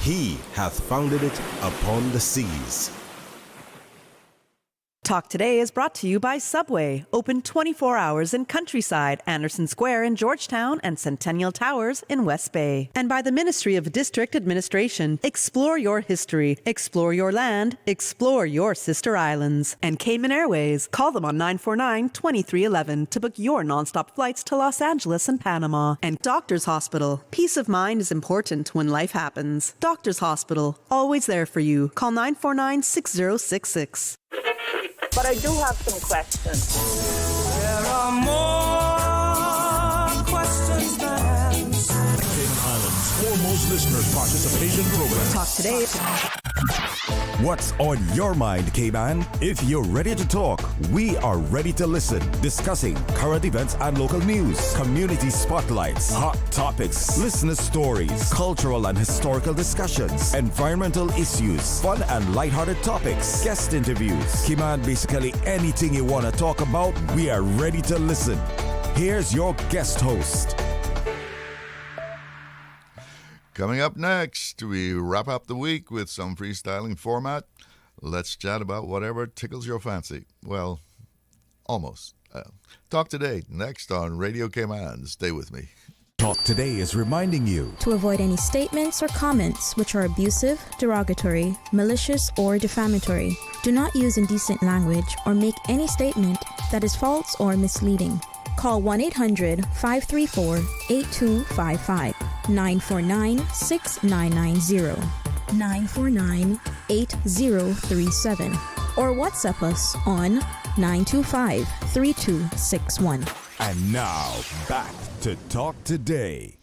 He hath founded it upon the seas. Talk Today is brought to you by Subway, open 24 hours in Countryside, Anderson Square in Georgetown, and Centennial Towers in West Bay. And by the Ministry of District Administration. Explore your history, explore your land, explore your sister islands. And Cayman Airways. Call them on 949-2311 to book your nonstop flights to Los Angeles and Panama. And Doctors Hospital. Peace of mind is important when life happens. Doctors Hospital, always there for you. Call 949-6066. But I do have some questions. There are more questions than answers. Cayman Islands' foremost listeners participation program. Talk Today. What's on your mind, Cayman? If you're ready to talk, we are ready to listen. Discussing current events and local news, community spotlights, hot topics, listener stories, cultural and historical discussions, environmental issues, fun and lighthearted topics, guest interviews. Cayman, basically anything you want to talk about, we are ready to listen. Here's your guest host. Coming up next, we wrap up the week with some freestyling format. Let's chat about whatever tickles your fancy. Well, almost. Talk Today, next on Radio Cayman. Stay with me. Talk Today is reminding you to avoid any statements or comments which are abusive, derogatory, malicious, or defamatory. Do not use indecent language or make any statement that is false or misleading. Call 1-800-534-8255, 949-6990, 949-8037, or WhatsApp us on 925-3261. And now, back to Talk Today.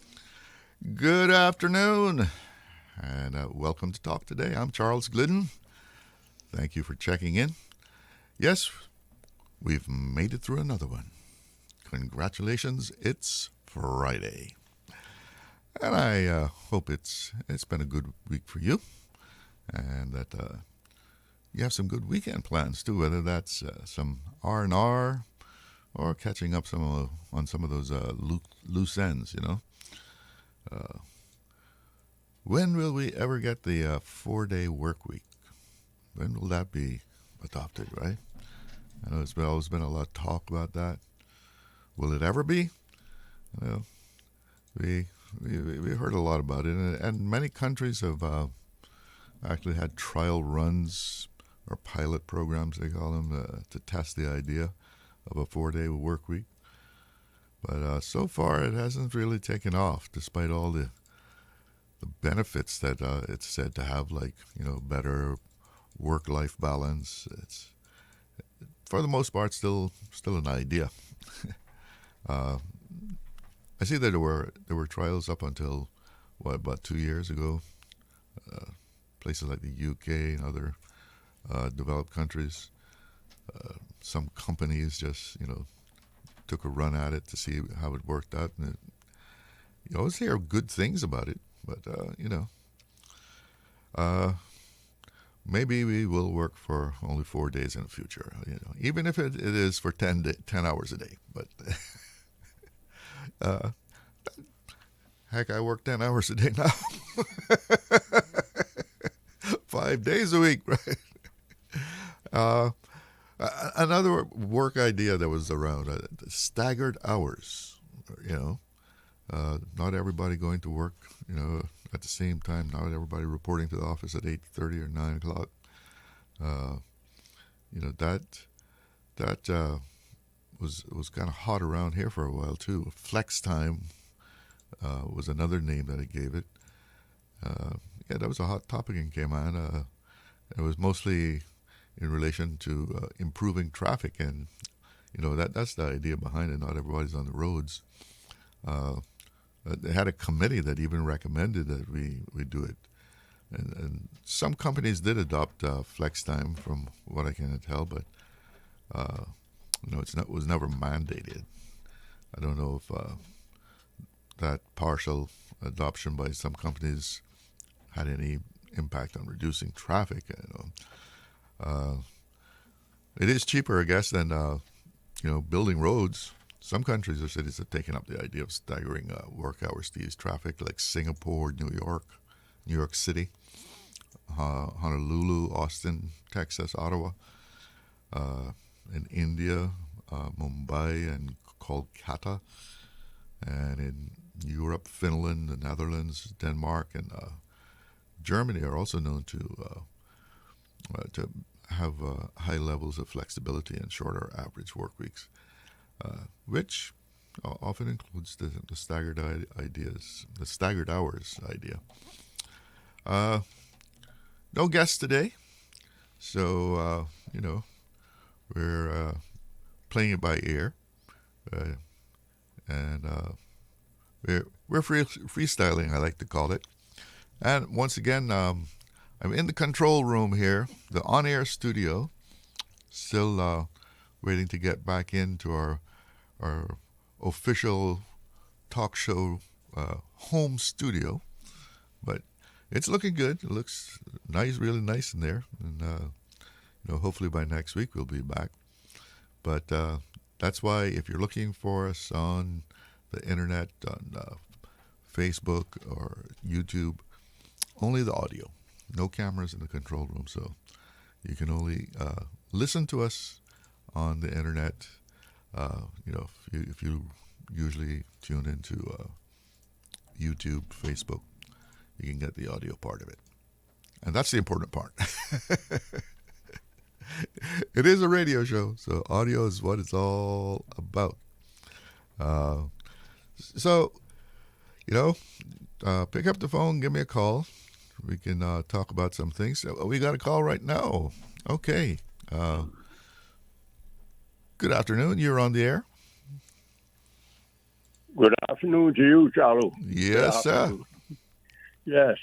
Good afternoon, and welcome to Talk Today. I'm Charles Glidden. Thank you for checking in. Yes, we've made it through another one. Congratulations, it's Friday. And I hope it's been a good week for you, and that you have some good weekend plans too, whether that's some R&R or catching up on some of those loose ends, you know. When will we ever get the 4-day work week? When will that be adopted, right? I know it's always been a lot of talk about that. Will it ever be? Well, we heard a lot about it, and many countries have actually had trial runs or pilot programs, they call them, to test the idea of a 4-day work week. But so far, it hasn't really taken off, despite all the benefits that it's said to have, like, you know, better work-life balance. It's, for the most part, still an idea. I see that there were trials up until about 2 years ago. Places like the UK and other developed countries, some companies just took a run at it to see how it worked out, and you always hear good things about it. But maybe we will work for only 4 days in the future. Even if it is for 10 hours a day, but. Heck, I work 10 hours a day now. 5 days a week, right? Another work idea that was around, staggered hours, not everybody going to work, at the same time, not everybody reporting to the office at 8:30 or 9 o'clock. That was kind of hot around here for a while too. Flex time was another name that it gave it. That was a hot topic in Cayman. It was mostly in relation to improving traffic, and that's the idea behind it. Not everybody's on the roads. They had a committee that even recommended that we do it, and some companies did adopt flex time, from what I can tell, but. It was never mandated. I don't know if that partial adoption by some companies had any impact on reducing traffic. It is cheaper, I guess, than building roads. Some countries or cities have taken up the idea of staggering work hours to ease traffic, like Singapore, New York, New York City, Honolulu, Austin, Texas, Ottawa, in India, Mumbai and Kolkata, and in Europe, Finland, the Netherlands, Denmark, and Germany are also known to have high levels of flexibility and shorter average work weeks, which often includes the staggered the staggered hours idea. No guests today, so we're playing it by ear, and we're freestyling, I like to call it. And once again, I'm in the control room here, the on-air studio, still waiting to get back into our official talk show home studio, but it's looking good. It looks nice, really nice in there, and hopefully by next week we'll be back. But that's why if you're looking for us on the internet, on Facebook or YouTube, only the audio, no cameras in the control room, so you can only listen to us on the internet. If you usually tune into YouTube, Facebook, you can get the audio part of it, and that's the important part. It is a radio show, so audio is what it's all about. So, pick up the phone, give me a call. We can talk about some things. We got a call right now. Okay. Good afternoon. You're on the air. Good afternoon to you, Charlie. Yes, sir. Yes.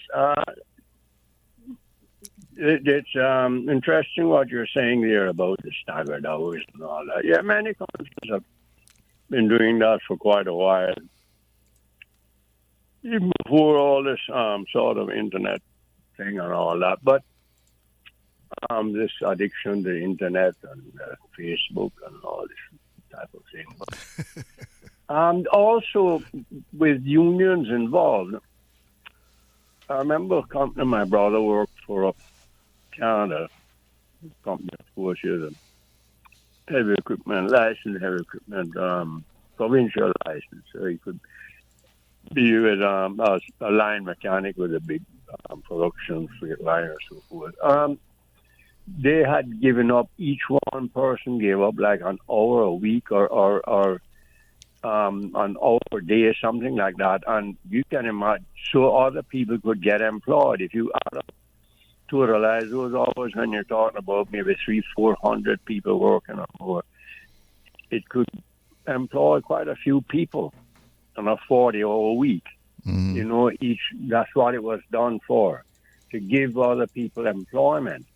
It's interesting what you're saying there about the staggered hours and all that. Yeah, many countries have been doing that for quite a while. Even before all this sort of internet thing and all that. But this addiction to internet and Facebook and all this type of thing. But, also with unions involved, I remember a company my brother worked for up Canada, company, of course, is a heavy equipment provincial license, so he could be with a line mechanic with a big production freight line or so forth. They had given up, each one person gave up like an hour a week or an hour a day, something like that. And you can imagine, so other people could get employed. If you add up, totalize those hours, when you're talking about maybe 300-400 people working on more, it could employ quite a few people on a 40-hour week. Mm-hmm. That's what it was done for, to give other people employment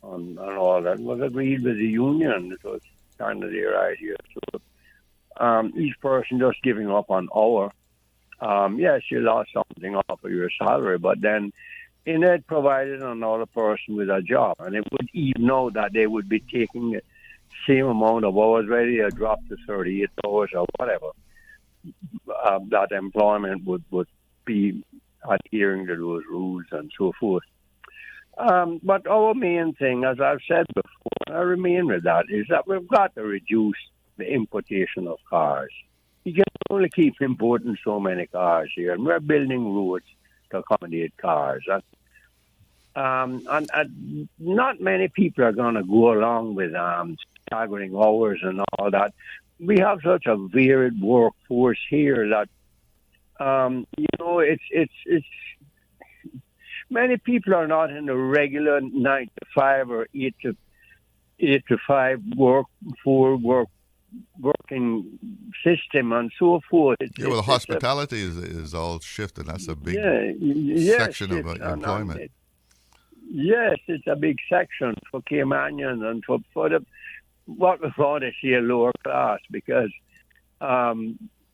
and all that. It was agreed with the union. It was kind of their idea. So each person just giving up an hour, yes, you lost something off of your salary, but then in it provided another person with a job, and it would even know that they would be taking the same amount of hours, ready to drop to 38 hours or whatever. That employment would be adhering to those rules and so forth. But our main thing, as I've said before, and I remain with that, is that we've got to reduce the importation of cars. You can only keep importing so many cars here, and we're building roads to accommodate cars. And not many people are going to go along with staggering hours and all that. We have such a varied workforce here that, it's many people are not in the regular 9 to 5 or 8 to 5 working system and so forth. The hospitality is all shifted. That's a big section of employment. Yes, it's a big section for Caymanians and for what we call this here lower class, because, I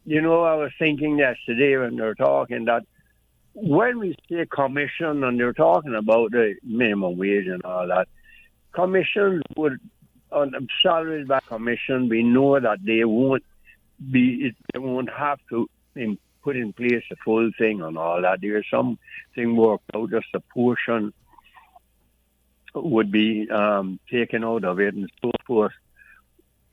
was thinking yesterday when they were talking that when we say commission and they're talking about the minimum wage and all that, commissions would, on salaries by commission, we know that they won't have to put in place the full thing and all that. There's something worked out, just a portion would be taken out of it and so forth,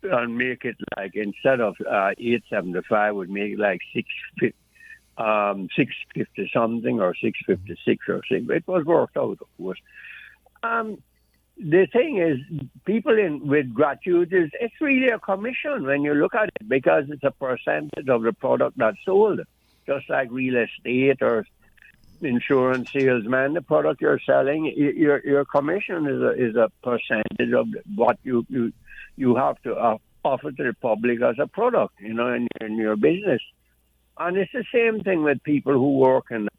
and make it like, instead of 875, would make it like 650 something or 656 or something. It was worked out, of course. The thing is, people with gratuities, it's really a commission when you look at it, because it's a percentage of the product that's sold, just like real estate or insurance salesman. The product you're selling, your commission is a percentage of what you have to offer to the public as a product, in your business. And it's the same thing with people who work in the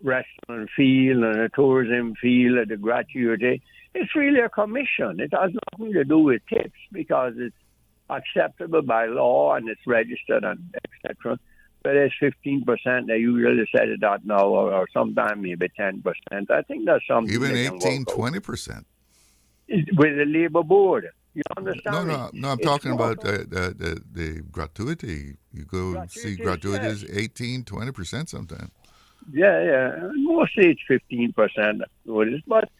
restaurant field and the tourism field, the gratuity. It's really a commission. It has nothing to do with tips, because it's acceptable by law and it's registered and etc. But it's 15%. They usually set it at now, or sometimes maybe 10%. I think that's something. Even 18, 20%. With the labor board. You understand? No. I'm talking about the gratuity. You go see gratuities, 18, 20% sometimes. Yeah. Mostly it's 15%. But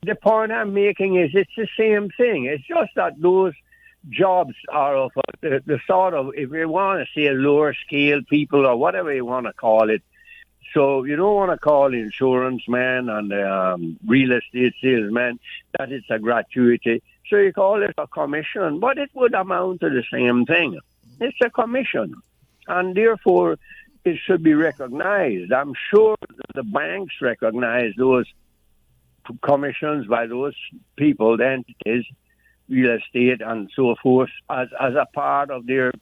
the point I'm making is it's the same thing. It's just that those jobs are of the sort of, if you want to say lower scale people or whatever you want to call it. So you don't want to call insurance man and real estate salesman that it's a gratuity. So you call it a commission, but it would amount to the same thing. It's a commission, and therefore it should be recognized. I'm sure that the banks recognize those commissions by those people, the entities, real estate and so forth, as a part of their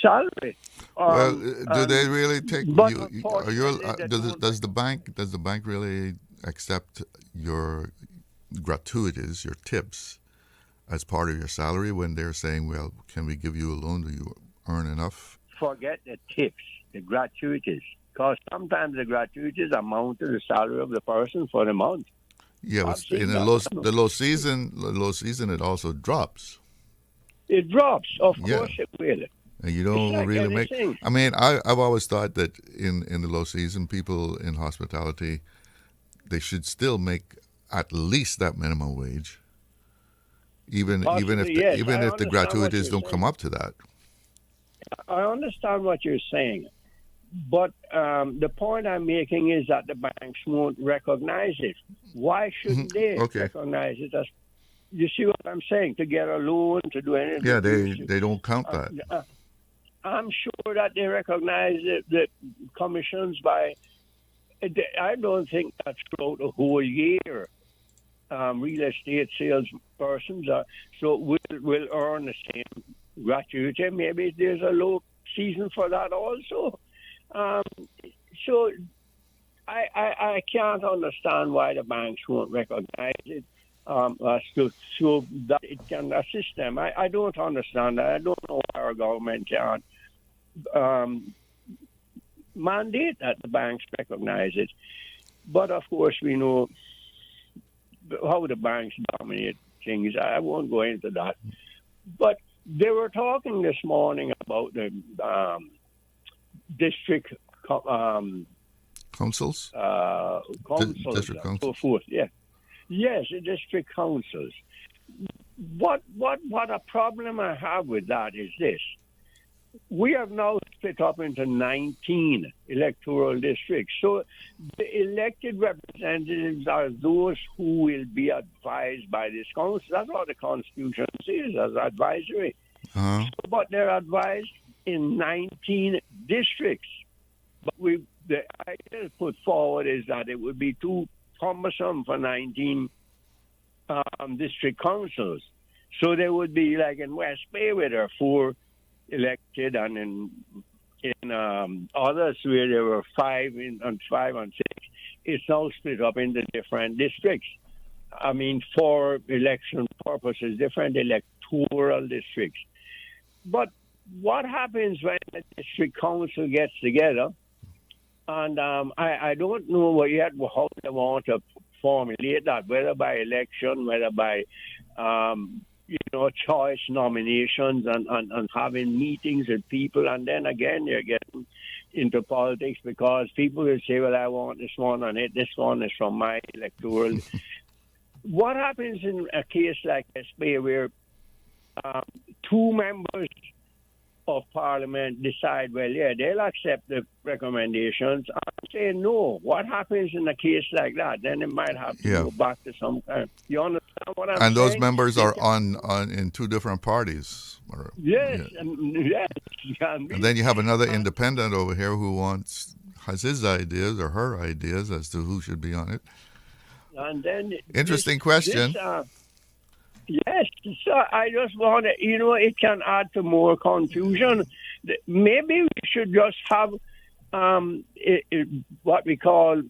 salary. Do they really take? Does the bank really accept your gratuities, your tips, as part of your salary when they're saying, "Well, can we give you a loan? Do you earn enough?" Forget the tips, the gratuities, because sometimes the gratuities amount to the salary of the person for the month. Yeah, but in the low season, it also drops. It drops, of course it will. And you don't really make. I mean, I've always thought that in the low season, people in hospitality, they should still make at least that minimum wage, even if the gratuities don't come up to that. I understand what you're saying, but the point I'm making is that the banks won't recognize it. Why shouldn't they recognize it? As you see what I'm saying? To get a loan, to do anything. Yeah, they don't count that. I'm sure that they recognize the commissions by. I don't think that's throughout the whole year. Real estate salespersons will earn the same gratuity. Maybe there's a low season for that also. So I can't understand why the banks won't recognize it so that it can assist them. I don't understand that. I don't know why our government can't mandate that the banks recognize it. But of course, we know how the banks dominate things. I won't go into that. But they were talking this morning about the district councils, district councils, and so forth. Yeah, yes, the district councils. What a problem I have with that is this: we have now split up into 19 electoral districts. So the elected representatives are those who will be advised by this council. That's what the Constitution says as advisory. Uh-huh. But they're advised in 19 districts. But the idea put forward is that it would be too cumbersome for 19 district councils. So there would be, like in West Bay, where there are 4 elected, and in others where there were 5 and 6, it's now split up into different districts. I mean, for election purposes, different electoral districts. But what happens when the district council gets together? And I don't know yet how they want to formulate that, whether by election, whether by choice nominations and having meetings with people, and then again you're getting into politics because people will say, well, I want this one and this one is from my electoral. What happens in a case like this where two members of Parliament decide, well, yeah, they'll accept the recommendations and say no? What happens in a case like that? Then it might have to go back to some kind. You understand what I'm saying? And those members are on in two different parties. Yes, yes. And then you have another independent over here who has his ideas or her ideas as to who should be on it. And then interesting question. Yes, so I just want to, it can add to more confusion. Maybe we should just have what we call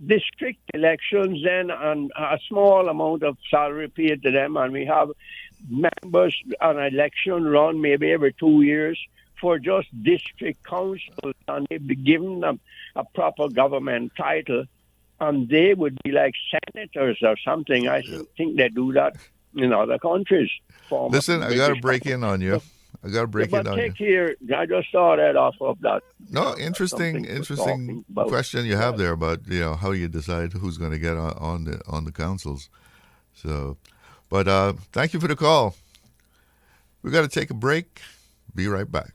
district elections then, and a small amount of salary paid to them, and we have members an election run maybe every 2 years for just district councils, and they'd be given them a proper government title, and they would be like senators or something. I think they do that in other countries. Listen, I got to break in on you. Take here. I just saw that off of that. No, interesting question you have there about how you decide who's going to get on the councils. So, but thank you for the call. We got to take a break. Be right back.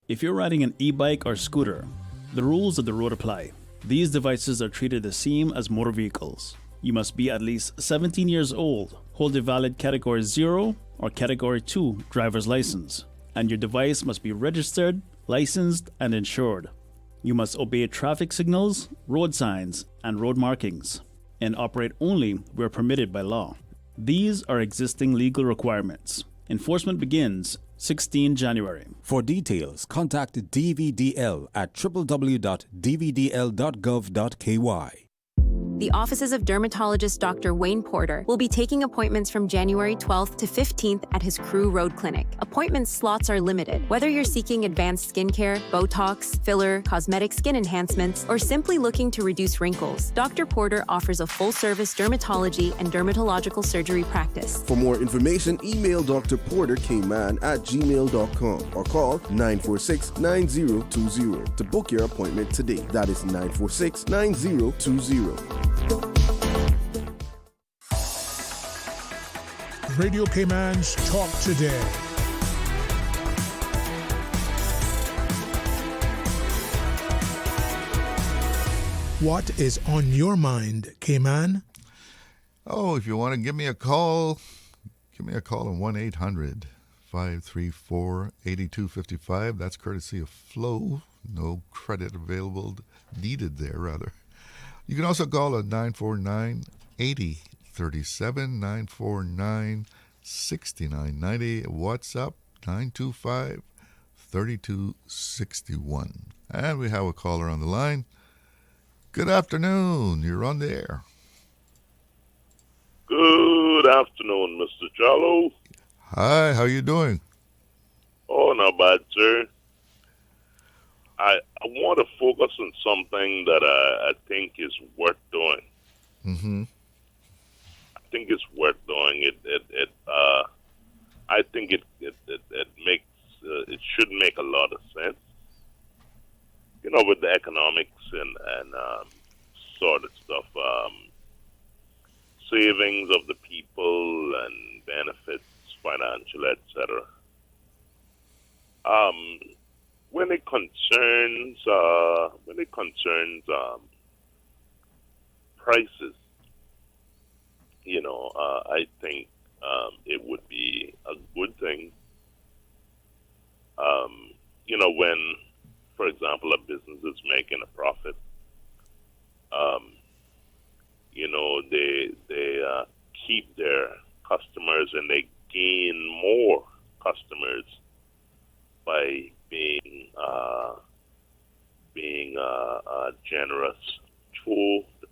If you're riding an e-bike or scooter, the rules of the road apply. These devices are treated the same as motor vehicles. You must be at least 17 years old, hold a valid Category 0 or Category 2 driver's license, and your device must be registered, licensed, and insured. You must obey traffic signals, road signs, and road markings, and operate only where permitted by law. These are existing legal requirements. Enforcement begins 16 January. For details, contact DVDL at www.dvdl.gov.ky. The offices of dermatologist Dr. Wayne Porter will be taking appointments from January 12th to 15th at his Crew Road Clinic. Appointment slots are limited. Whether you're seeking advanced skincare, Botox, filler, cosmetic skin enhancements, or simply looking to reduce wrinkles, Dr. Porter offers a full-service dermatology and dermatological surgery practice. For more information, email Dr. Porter Kman at gmail.com or call 946-9020 to book your appointment today. That is 946-9020. Radio Cayman's Talk Today. What is on your mind, Cayman? Oh, if you want to give me a call on 1-800-534-8255. That's courtesy of Flo. No credit needed there, rather. You can also call on 949-8037, 949-6990. WhatsApp 925-3261. And we have a caller on the line. Good afternoon. You're on the air. Good afternoon, Mr. Jallo. Hi, how you doing? Oh, not bad, sir. I want to focus on something that I think is worth doing. Mm-hmm. I think it's worth doing. I think it makes it should make a lot of sense. With the economics and sort of stuff, savings of the people and benefits, financial, etc. When it concerns prices, I think it would be a good thing. When, for example, a business is making a profit, they keep their customers and they gain more customers by being generous to the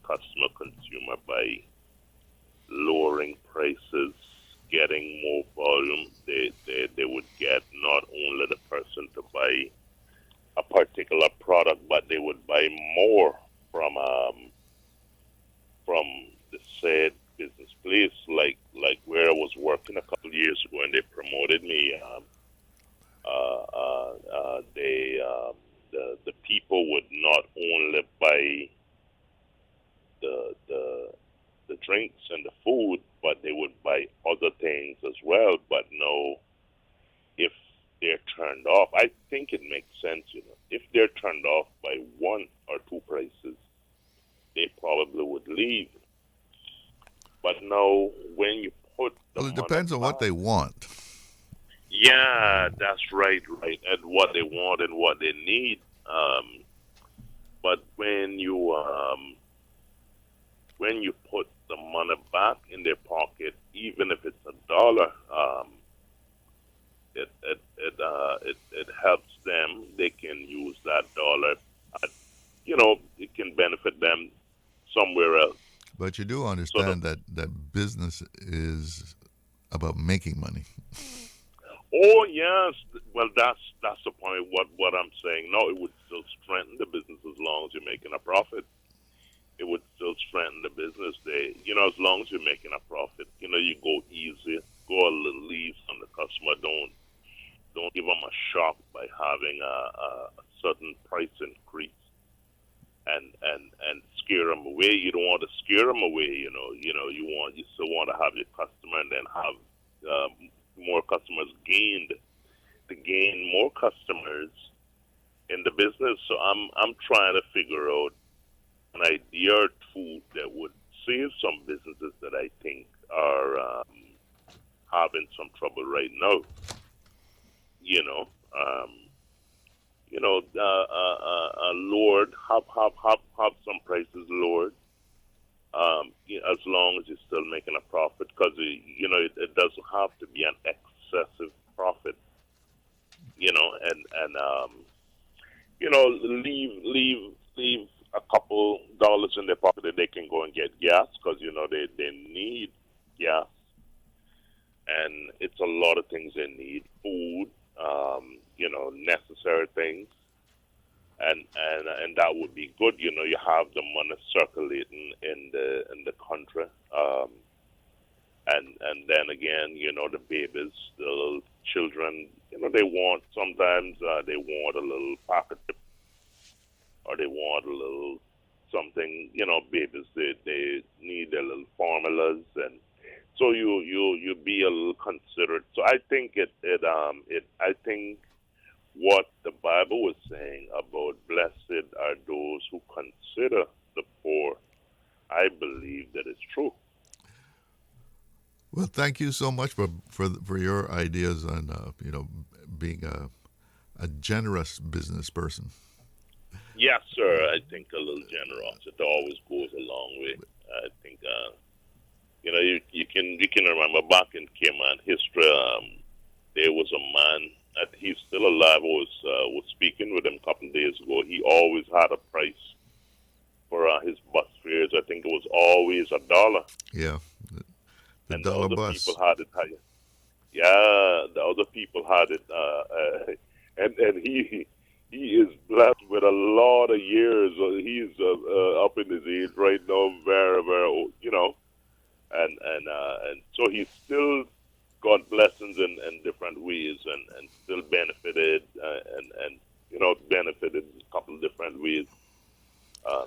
consumer by lowering prices, getting more volume. They would get not only the person to buy a particular product, but they would buy more from the said business place, like where I was working a couple of years ago, and they promoted me. the people would not only buy the drinks and the food, but they would buy other things as well. But no, if they're turned off, I think it makes sense, if they're turned off by one or two prices, they probably would leave. But no, when you put it depends on what they want. Yeah, that's right, and what they want and what they need. But when you put the money back in their pocket, even if it's $1, it helps them. They can use that dollar. It can benefit them somewhere else. But you do understand that business is about making money. Oh yes, well that's the point. What I'm saying. No, it would still strengthen the business as long as you're making a profit. It would still strengthen the business. As long as you're making a profit, you go easy, go a little easy on the customer. Don't give them a shock by having a sudden price increase and scare them away. You don't want to scare them away. You still want to have your customer and then have more customers gained. To gain more customers in the business. So I'm trying to figure out an idea or two that would save some businesses that I think are having some trouble right now. Lowered, have some prices lowered. As long as you're still making a profit, because it doesn't have to be an excessive profit. Leave a couple dollars in their pocket that they can go and get gas, because they need gas, and it's a lot of things they need, food, necessary things, and that would be good. You have the money circulating in the country, and then again, the babies, the little children, they want sometimes they want a little pocket tip, or they want a little something. Babies they need their little formulas, and so you be a little considerate. So I think I think what the Bible was saying about blessed are those who consider the poor, I believe that is true. Well, thank you so much for your ideas on being a generous business person. Yes, sir. I think a little generosity always goes a long way. I think you can remember back in Cayman history, there was a man. He's still alive. I was speaking with him a couple of days ago. He always had a price for his bus fares. I think it was always $1. Yeah. And dollar the other bus. people had it higher. Yeah, the other people had it, and he is blessed with a lot of years. He's up in his age right now, very very old, and so he's still got blessings in different ways, and still benefited, and benefited a couple of different ways.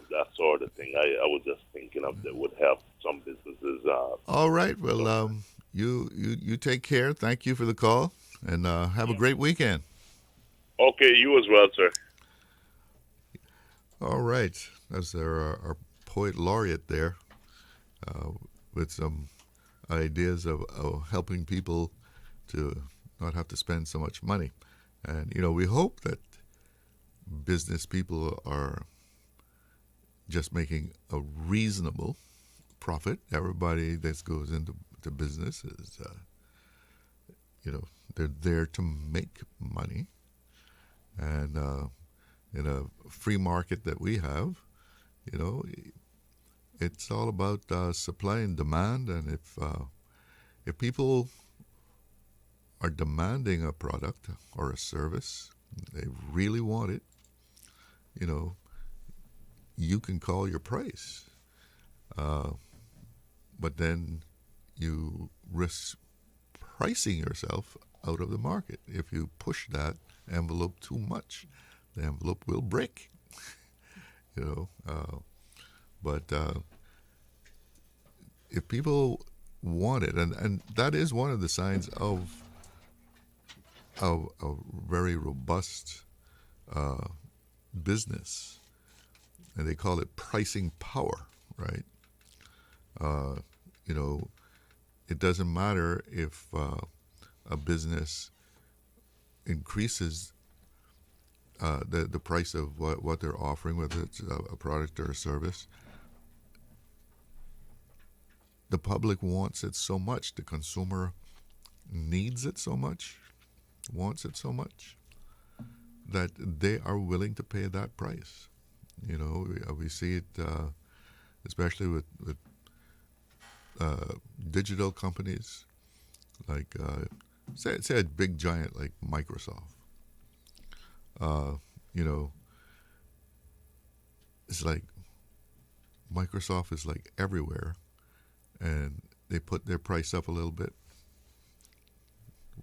That sort of thing. I was just thinking of that would help some businesses. All right. Well, you take care. Thank you for the call, and have a great weekend. Okay, you as well, sir. All right. That's our poet laureate there, with some ideas of helping people to not have to spend so much money. And, we hope that business people are just making a reasonable profit. Everybody that goes into business is, they're there to make money. And in a free market that we have, it's all about supply and demand. And if people are demanding a product or a service, they really want it, you can call your price. But then you risk pricing yourself out of the market if you push that envelope too much. the envelope will break. But if people want it, and that is one of the signs of a very robust business, and they call it pricing power, right? It doesn't matter if a business increases the price of what they're offering, whether it's a product or a service. The public wants it so much, the consumer needs it so much, wants it so much, that they are willing to pay that price. We see it especially with digital companies, like say a big giant like Microsoft. It's like Microsoft is like everywhere, and they put their price up a little bit.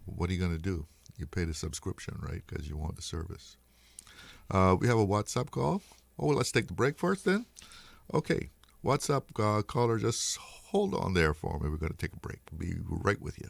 What are you going to do? You pay the subscription, right? Because you want the service. We have a WhatsApp call. Oh, let's take the break first then. Okay, WhatsApp caller, just hold on there for me. We're going to take a break. We'll be right with you.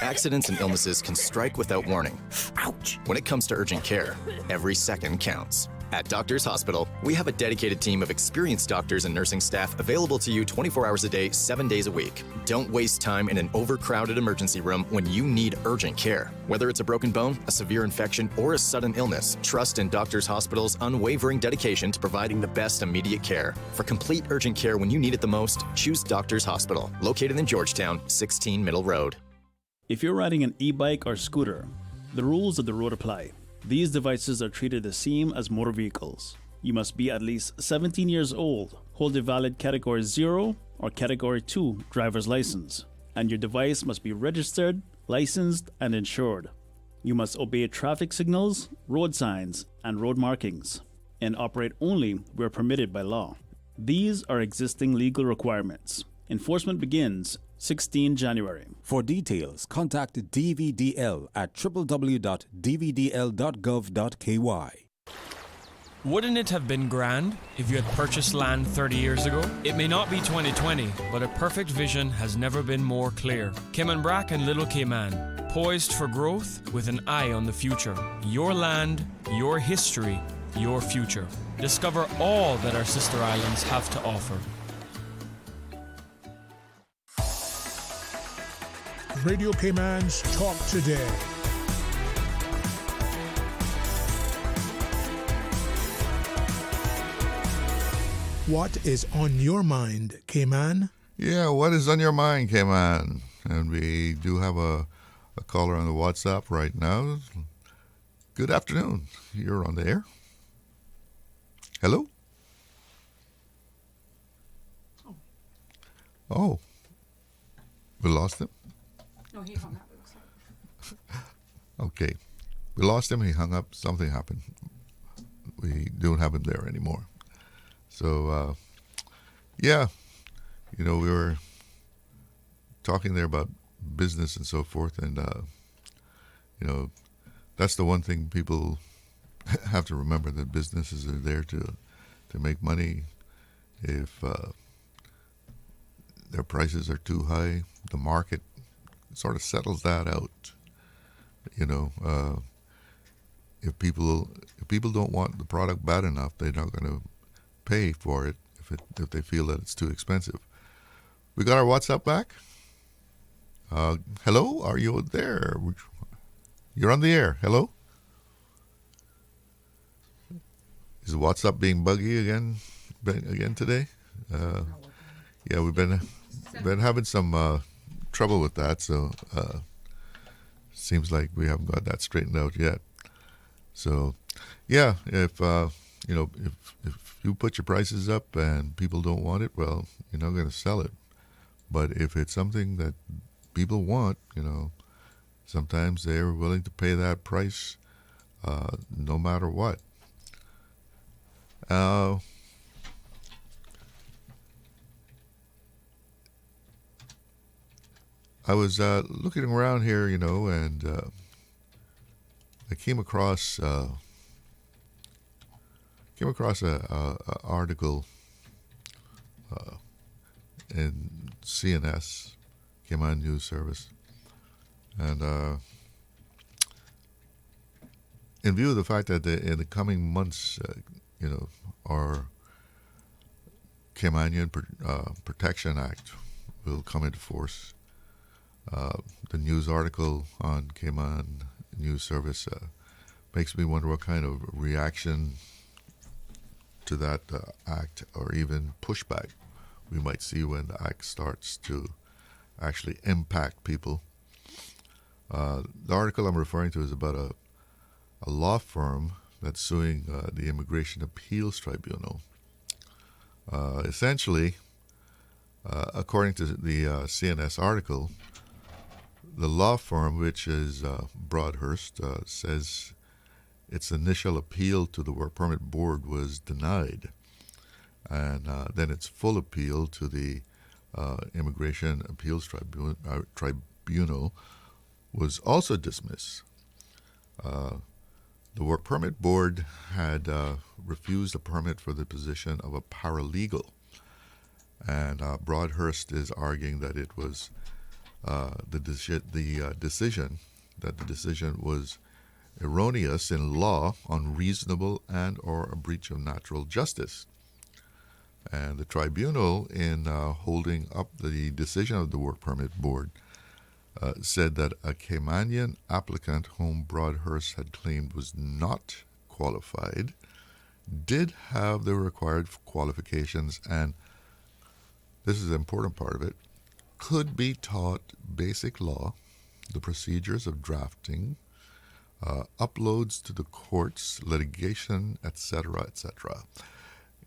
Accidents and illnesses can strike without warning. Ouch! When it comes to urgent care, every second counts. At Doctors Hospital, we have a dedicated team of experienced doctors and nursing staff available to you 24 hours a day, 7 days a week. Don't waste time in an overcrowded emergency room when you need urgent care. Whether it's a broken bone, a severe infection, or a sudden illness, trust in Doctors Hospital's unwavering dedication to providing the best immediate care. For complete urgent care when you need it the most, choose Doctors Hospital, located in Georgetown, 16 Middle Road. If you're riding an e-bike or scooter, the rules of the road apply. These devices are treated the same as motor vehicles. You must be at least 17 years old, hold a valid Category 0 or Category 2 driver's license, and your device must be registered, licensed, and insured. You must obey traffic signals, road signs, and road markings, and operate only where permitted by law. These are existing legal requirements. Enforcement begins 16 January. For details, contact DVDL at www.dvdl.gov.ky. Wouldn't it have been grand if you had purchased land 30 years ago? It may not be 2020, but a perfect vision has never been more clear. Kim Brack and Little Cayman, poised for growth with an eye on the future. Your land, your history, your future. Discover all that our sister islands have to offer. Radio Cayman's Talk Today. What is on your mind, Cayman? Yeah, what is on your mind, Cayman? And we do have a caller on the WhatsApp right now. Good afternoon. You're on the air. Hello? Oh. We lost him? No, he hung up. Okay. We lost him. He hung up. Something happened. We don't have him there anymore. So, yeah. We were talking there about business and so forth. And, that's the one thing people have to remember, that businesses are there to make money. If their prices are too high, the market sort of settles that out. If people don't want the product bad enough, they're not going to pay for it if they feel that it's too expensive. We got our WhatsApp back. Hello, are you there? You're on the air. Hello. Is WhatsApp being buggy again today? Yeah, we've been having some trouble with that, so seems like we haven't got that straightened out yet. So, yeah, if you put your prices up and people don't want it, well, you're not going to sell it. But if it's something that people want, sometimes they're willing to pay that price, no matter what. I was looking around here, and I came across came across a article in CNS, Cayman News Service, and in view of the fact that in the coming months, our Caymanian Protection Act will come into force. The news article on Cayman News Service makes me wonder what kind of reaction to that act, or even pushback, we might see when the act starts to actually impact people. The article I'm referring to is about a law firm that's suing the Immigration Appeals Tribunal. Essentially, according to the CNS article, the law firm, which is Broadhurst, says its initial appeal to the Work Permit Board was denied, and then its full appeal to the Immigration Appeals Tribunal was also dismissed. The Work Permit Board had refused a permit for the position of a paralegal, and Broadhurst is arguing that it was the decision was erroneous in law, unreasonable, and or a breach of natural justice. And the tribunal, in holding up the decision of the Work Permit Board, said that a Caymanian applicant whom Broadhurst had claimed was not qualified did have the required qualifications, and this is the important part of it, could be taught basic law, the procedures of drafting, uploads to the courts, litigation, etc.,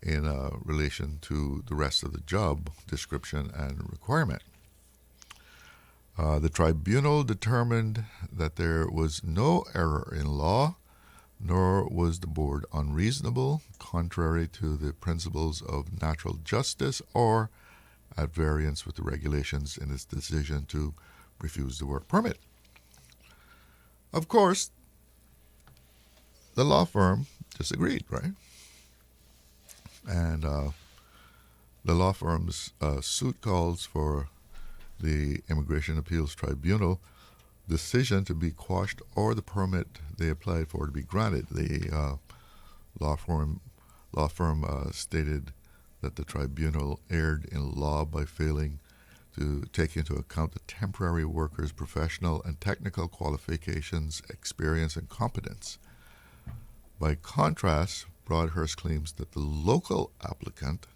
in relation to the rest of the job description and requirement. The tribunal determined that there was no error in law, nor was the board unreasonable, contrary to the principles of natural justice, or at variance with the regulations in its decision to refuse the work permit. Of course, the law firm disagreed, right? And the law firm's suit calls for the Immigration Appeals Tribunal decision to be quashed or the permit they applied for to be granted. The law firm stated that the tribunal erred in law by failing to take into account the temporary worker's professional and technical qualifications, experience, and competence. By contrast, Broadhurst claims that the local applicant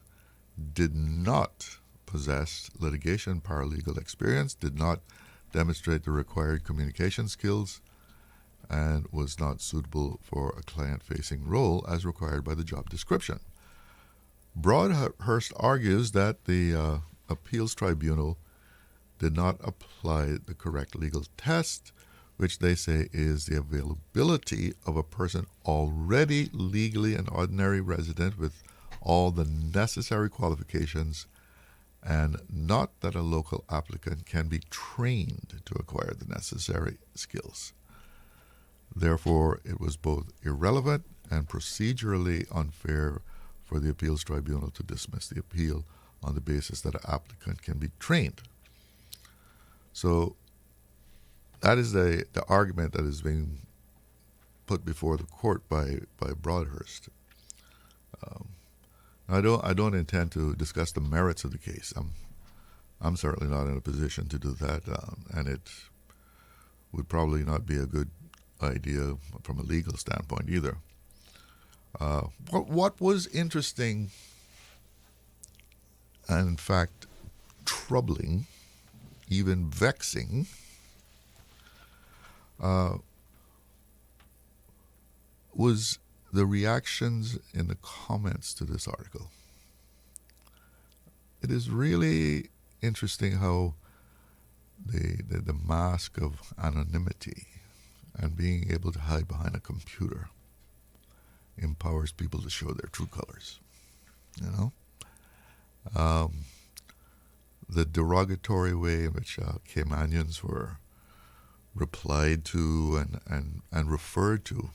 did not possess litigation paralegal experience, did not demonstrate the required communication skills, and was not suitable for a client-facing role as required by the job description. Broadhurst argues that the appeals tribunal did not apply the correct legal test, which they say is the availability of a person already legally an ordinary resident with all the necessary qualifications, and not that a local applicant can be trained to acquire the necessary skills. Therefore, it was both irrelevant and procedurally unfair for the appeals tribunal to dismiss the appeal on the basis that an applicant can be trained. So that is the argument that is being put before the court by Broadhurst. I don't intend to discuss the merits of the case. I'm certainly not in a position to do that, and it would probably not be a good idea from a legal standpoint either. What was interesting and in fact troubling, even vexing, was the reactions in the comments to this article. It is really interesting how the mask of anonymity and being able to hide behind a computer empowers people to show their true colors. The derogatory way in which Caymanians were replied to and referred to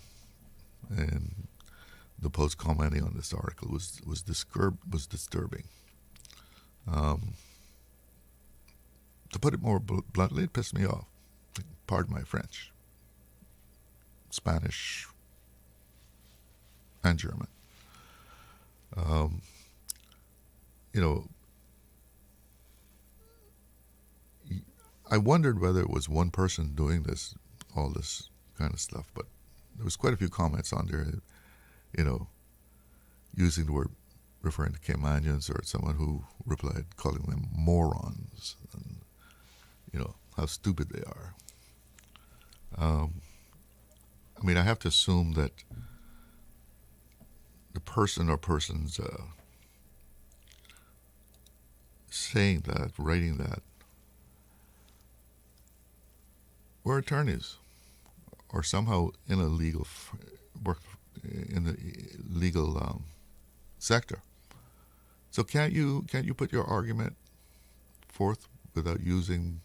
in the post commenting on this article was disturbing. To put it more bluntly, it pissed me off. Pardon my French, Spanish, and German. I wondered whether it was one person doing all this kind of stuff, but there was quite a few comments on there, using the word, referring to Caymanians, or someone who replied calling them morons, and, how stupid they are. I have to assume that the person or persons saying that, writing that, were attorneys, or somehow in a legal work in the legal sector. So can't you put your argument forth without using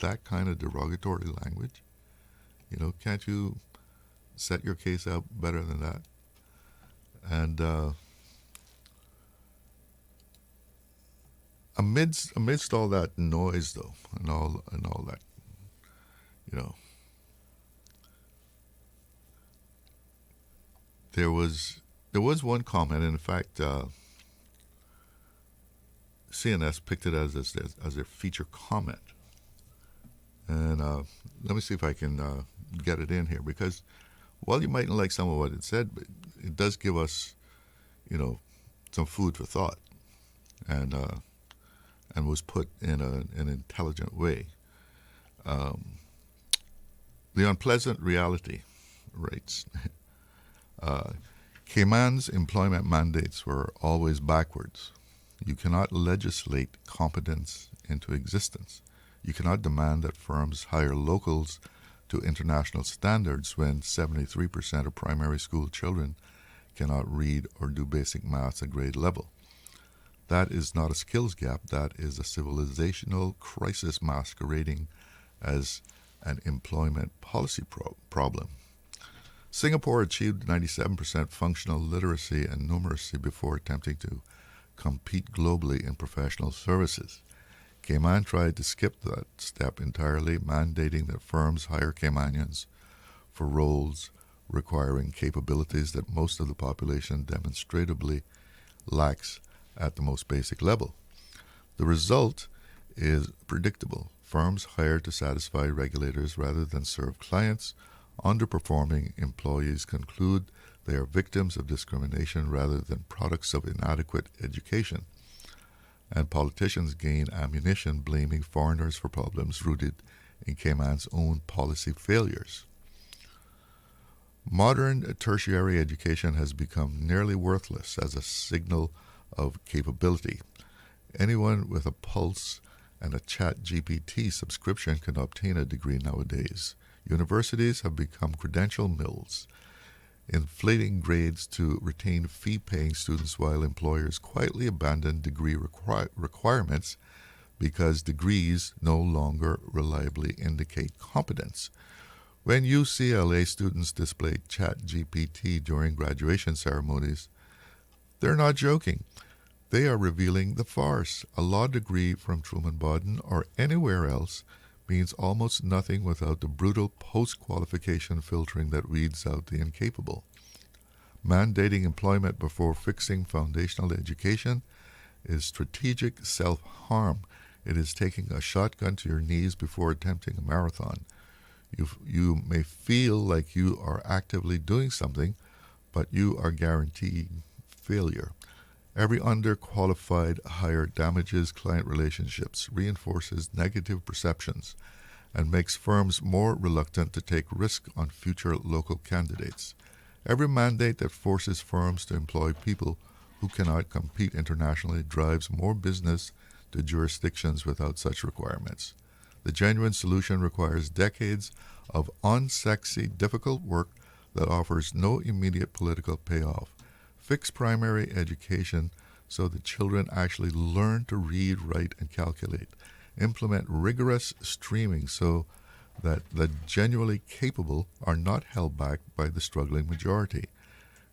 that kind of derogatory language? Can't you set your case out better than that? And amidst all that noise, though, and all that, there was one comment, and in fact, CNS picked it as their feature comment. And let me see if I can get it in here, because while you mightn't like some of what it said, but it does give us, some food for thought, and was put in an intelligent way. The unpleasant reality rates. Cayman's employment mandates were always backwards. You cannot legislate competence into existence. You cannot demand that firms hire locals to international standards when 73% of primary school children cannot read or do basic maths at grade level. That is not a skills gap, that is a civilizational crisis masquerading as an employment policy problem. Singapore achieved 97% functional literacy and numeracy before attempting to compete globally in professional services. Cayman tried to skip that step entirely, mandating that firms hire Caymanians for roles requiring capabilities that most of the population demonstrably lacks at the most basic level. The result is predictable. Firms hire to satisfy regulators rather than serve clients. Underperforming employees conclude they are victims of discrimination rather than products of inadequate education. And politicians gain ammunition blaming foreigners for problems rooted in Cayman's own policy failures. Modern tertiary education has become nearly worthless as a signal of capability. Anyone with a pulse and a ChatGPT subscription can obtain a degree nowadays. Universities have become credential mills, inflating grades to retain fee-paying students while employers quietly abandon degree requirements because degrees no longer reliably indicate competence. When UCLA students display ChatGPT during graduation ceremonies, they're not joking. They are revealing the farce. A law degree from Truman-Bodden or anywhere else means almost nothing without the brutal post-qualification filtering that weeds out the incapable. Mandating employment before fixing foundational education is strategic self-harm. It is taking a shotgun to your knees before attempting a marathon. You may feel like you are actively doing something, but you are guaranteeing failure. Every underqualified hire damages client relationships, reinforces negative perceptions, and makes firms more reluctant to take risk on future local candidates. Every mandate that forces firms to employ people who cannot compete internationally drives more business to jurisdictions without such requirements. The genuine solution requires decades of unsexy, difficult work that offers no immediate political payoff. Fix primary education so that children actually learn to read, write, and calculate. Implement rigorous streaming so that the genuinely capable are not held back by the struggling majority.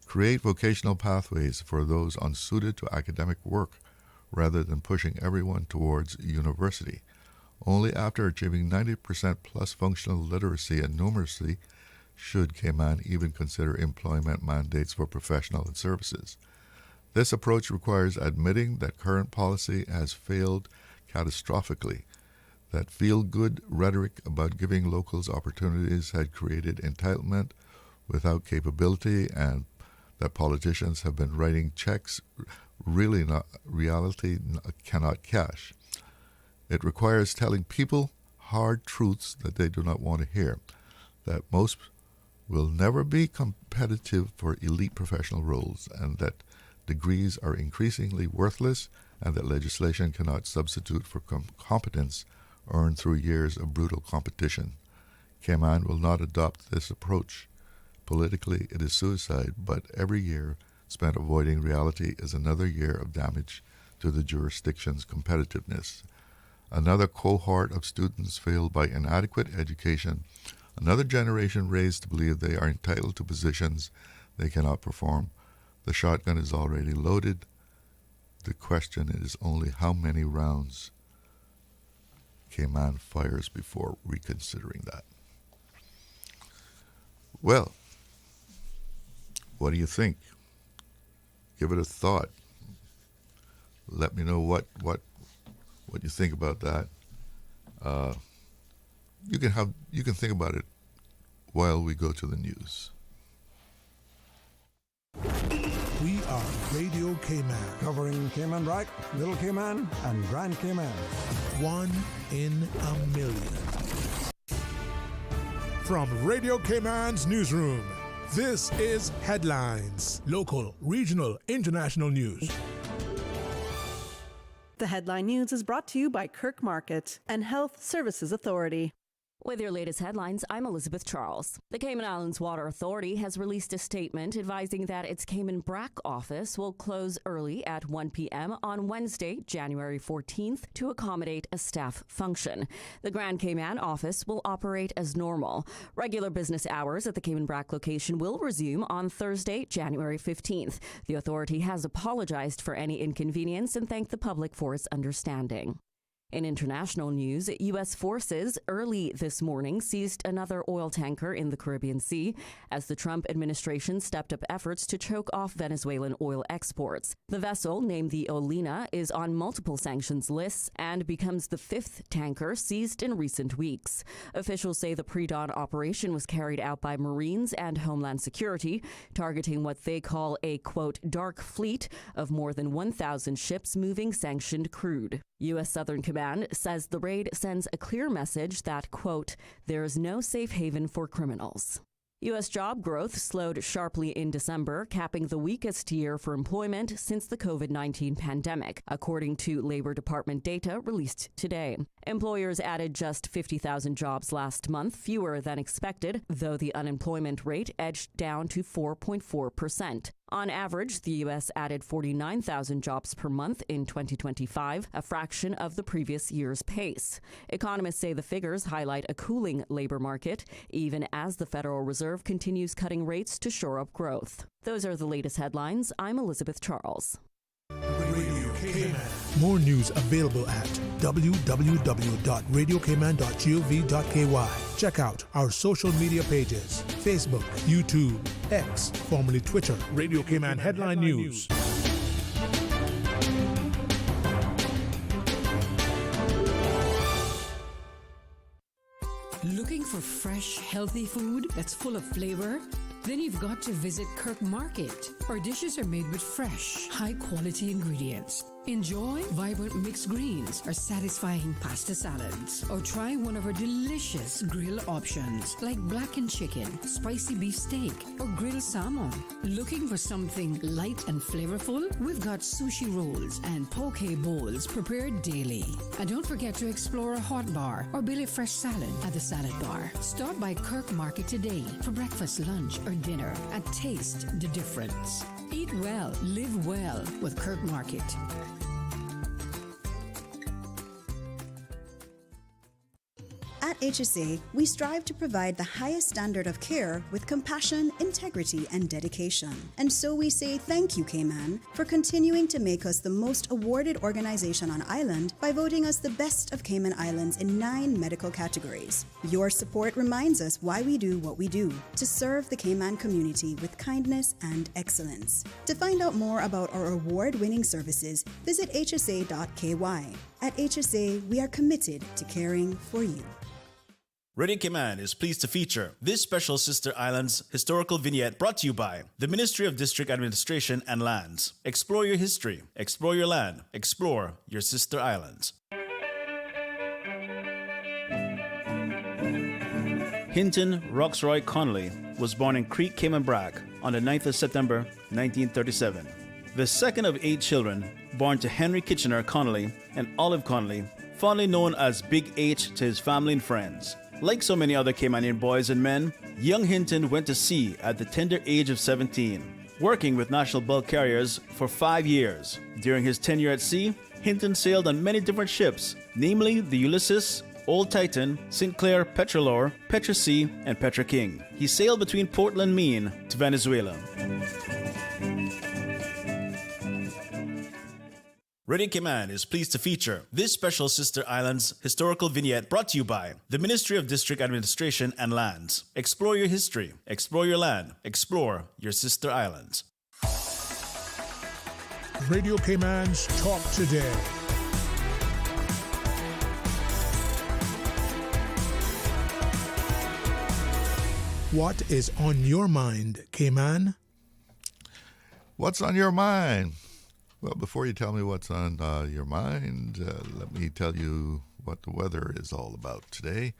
Create vocational pathways for those unsuited to academic work rather than pushing everyone towards university. Only after achieving 90% plus functional literacy and numeracy should Cayman even consider employment mandates for professional and services. This approach requires admitting that current policy has failed catastrophically, that feel-good rhetoric about giving locals opportunities had created entitlement without capability, and that politicians have been writing checks reality cannot cash. It requires telling people hard truths that they do not want to hear, that most will never be competitive for elite professional roles, and that degrees are increasingly worthless, and that legislation cannot substitute for competence earned through years of brutal competition. Cayman will not adopt this approach. Politically, it is suicide, but every year spent avoiding reality is another year of damage to the jurisdiction's competitiveness. Another cohort of students failed by inadequate education, another generation raised to believe they are entitled to positions they cannot perform. The shotgun is already loaded. The question is only how many rounds Cayman fires before reconsidering that. Well, what do you think? Give it a thought. Let me know what you think about that. You can think about it while we go to the news. We are Radio Cayman, covering Cayman Brac, Little Cayman, and Grand Cayman. 1 in a million. From Radio Cayman's newsroom, this is Headlines. Local, regional, international news. The Headline News is brought to you by Kirk Market and Health Services Authority. With your latest headlines, I'm Elizabeth Charles. The Cayman Islands Water Authority has released a statement advising that its Cayman Brac office will close early at 1 p.m. on Wednesday, January 14th, to accommodate a staff function. The Grand Cayman office will operate as normal. Regular business hours at the Cayman Brac location will resume on Thursday, January 15th. The authority has apologized for any inconvenience and thanked the public for its understanding. In international news, U.S. forces early this morning seized another oil tanker in the Caribbean Sea as the Trump administration stepped up efforts to choke off Venezuelan oil exports. The vessel, named the Olena, is on multiple sanctions lists and becomes the fifth tanker seized in recent weeks. Officials say the pre-dawn operation was carried out by Marines and Homeland Security, targeting what they call a, quote, dark fleet of more than 1,000 ships moving sanctioned crude. U.S. Southern Command says the raid sends a clear message that, quote, there is no safe haven for criminals. U.S. job growth slowed sharply in December, capping the weakest year for employment since the COVID-19 pandemic, according to Labor Department data released today. Employers added just 50,000 jobs last month, fewer than expected, though the unemployment rate edged down to 4.4%. On average, the U.S. added 49,000 jobs per month in 2025, a fraction of the previous year's pace. Economists say the figures highlight a cooling labor market, even as the Federal Reserve continues cutting rates to shore up growth. Those are the latest headlines. I'm Elizabeth Charles. Radio Cayman. More news available at www.radiocayman.gov.ky. Check out our social media pages: Facebook, YouTube, X, formerly Twitter, Radio Cayman Headline News. Looking for fresh, healthy food that's full of flavor? Then you've got to visit Kirk Market. Our dishes are made with fresh, high-quality ingredients. Enjoy vibrant mixed greens or satisfying pasta salads. Or try one of our delicious grill options like blackened chicken, spicy beef steak, or grilled salmon. Looking for something light and flavorful? We've got sushi rolls and poke bowls prepared daily. And don't forget to explore a hot bar or Billy Fresh salad at the salad bar. Stop by Kirk Market today for breakfast, lunch, or dinner and taste the difference. Eat well, live well with Kirk Market. At HSA, we strive to provide the highest standard of care with compassion, integrity, and dedication. And so we say thank you, Cayman, for continuing to make us the most awarded organization on island by voting us the best of Cayman Islands in 9 medical categories. Your support reminds us why we do what we do, to serve the Cayman community with kindness and excellence. To find out more about our award-winning services, visit hsa.ky. At HSA, we are committed to caring for you. Radio Cayman is pleased to feature this special Sister Islands historical vignette brought to you by the Ministry of District Administration and Lands. Explore your history, explore your land, explore your Sister Islands. Hinton Roxroy Connolly was born in Creek, Cayman Brac on the 9th of September 1937. The second of 8 children born to Henry Kitchener Connolly and Olive Connolly, fondly known as Big H to his family and friends. Like so many other Caymanian boys and men, young Hinton went to sea at the tender age of 17, working with national bulk carriers for 5 years. During his tenure at sea, Hinton sailed on many different ships, namely the Ulysses, Old Titan, St. Clair, Petrolor, Petra Sea, and Petra King. He sailed between Portland, Maine to Venezuela. Radio Cayman is pleased to feature this special Sister Islands historical vignette brought to you by the Ministry of District Administration and Lands. Explore your history, explore your land, explore your Sister Islands. Radio Cayman's Talk Today. What is on your mind, Cayman? What's on your mind? Well, before you tell me what's on your mind, let me tell you what the weather is all about today.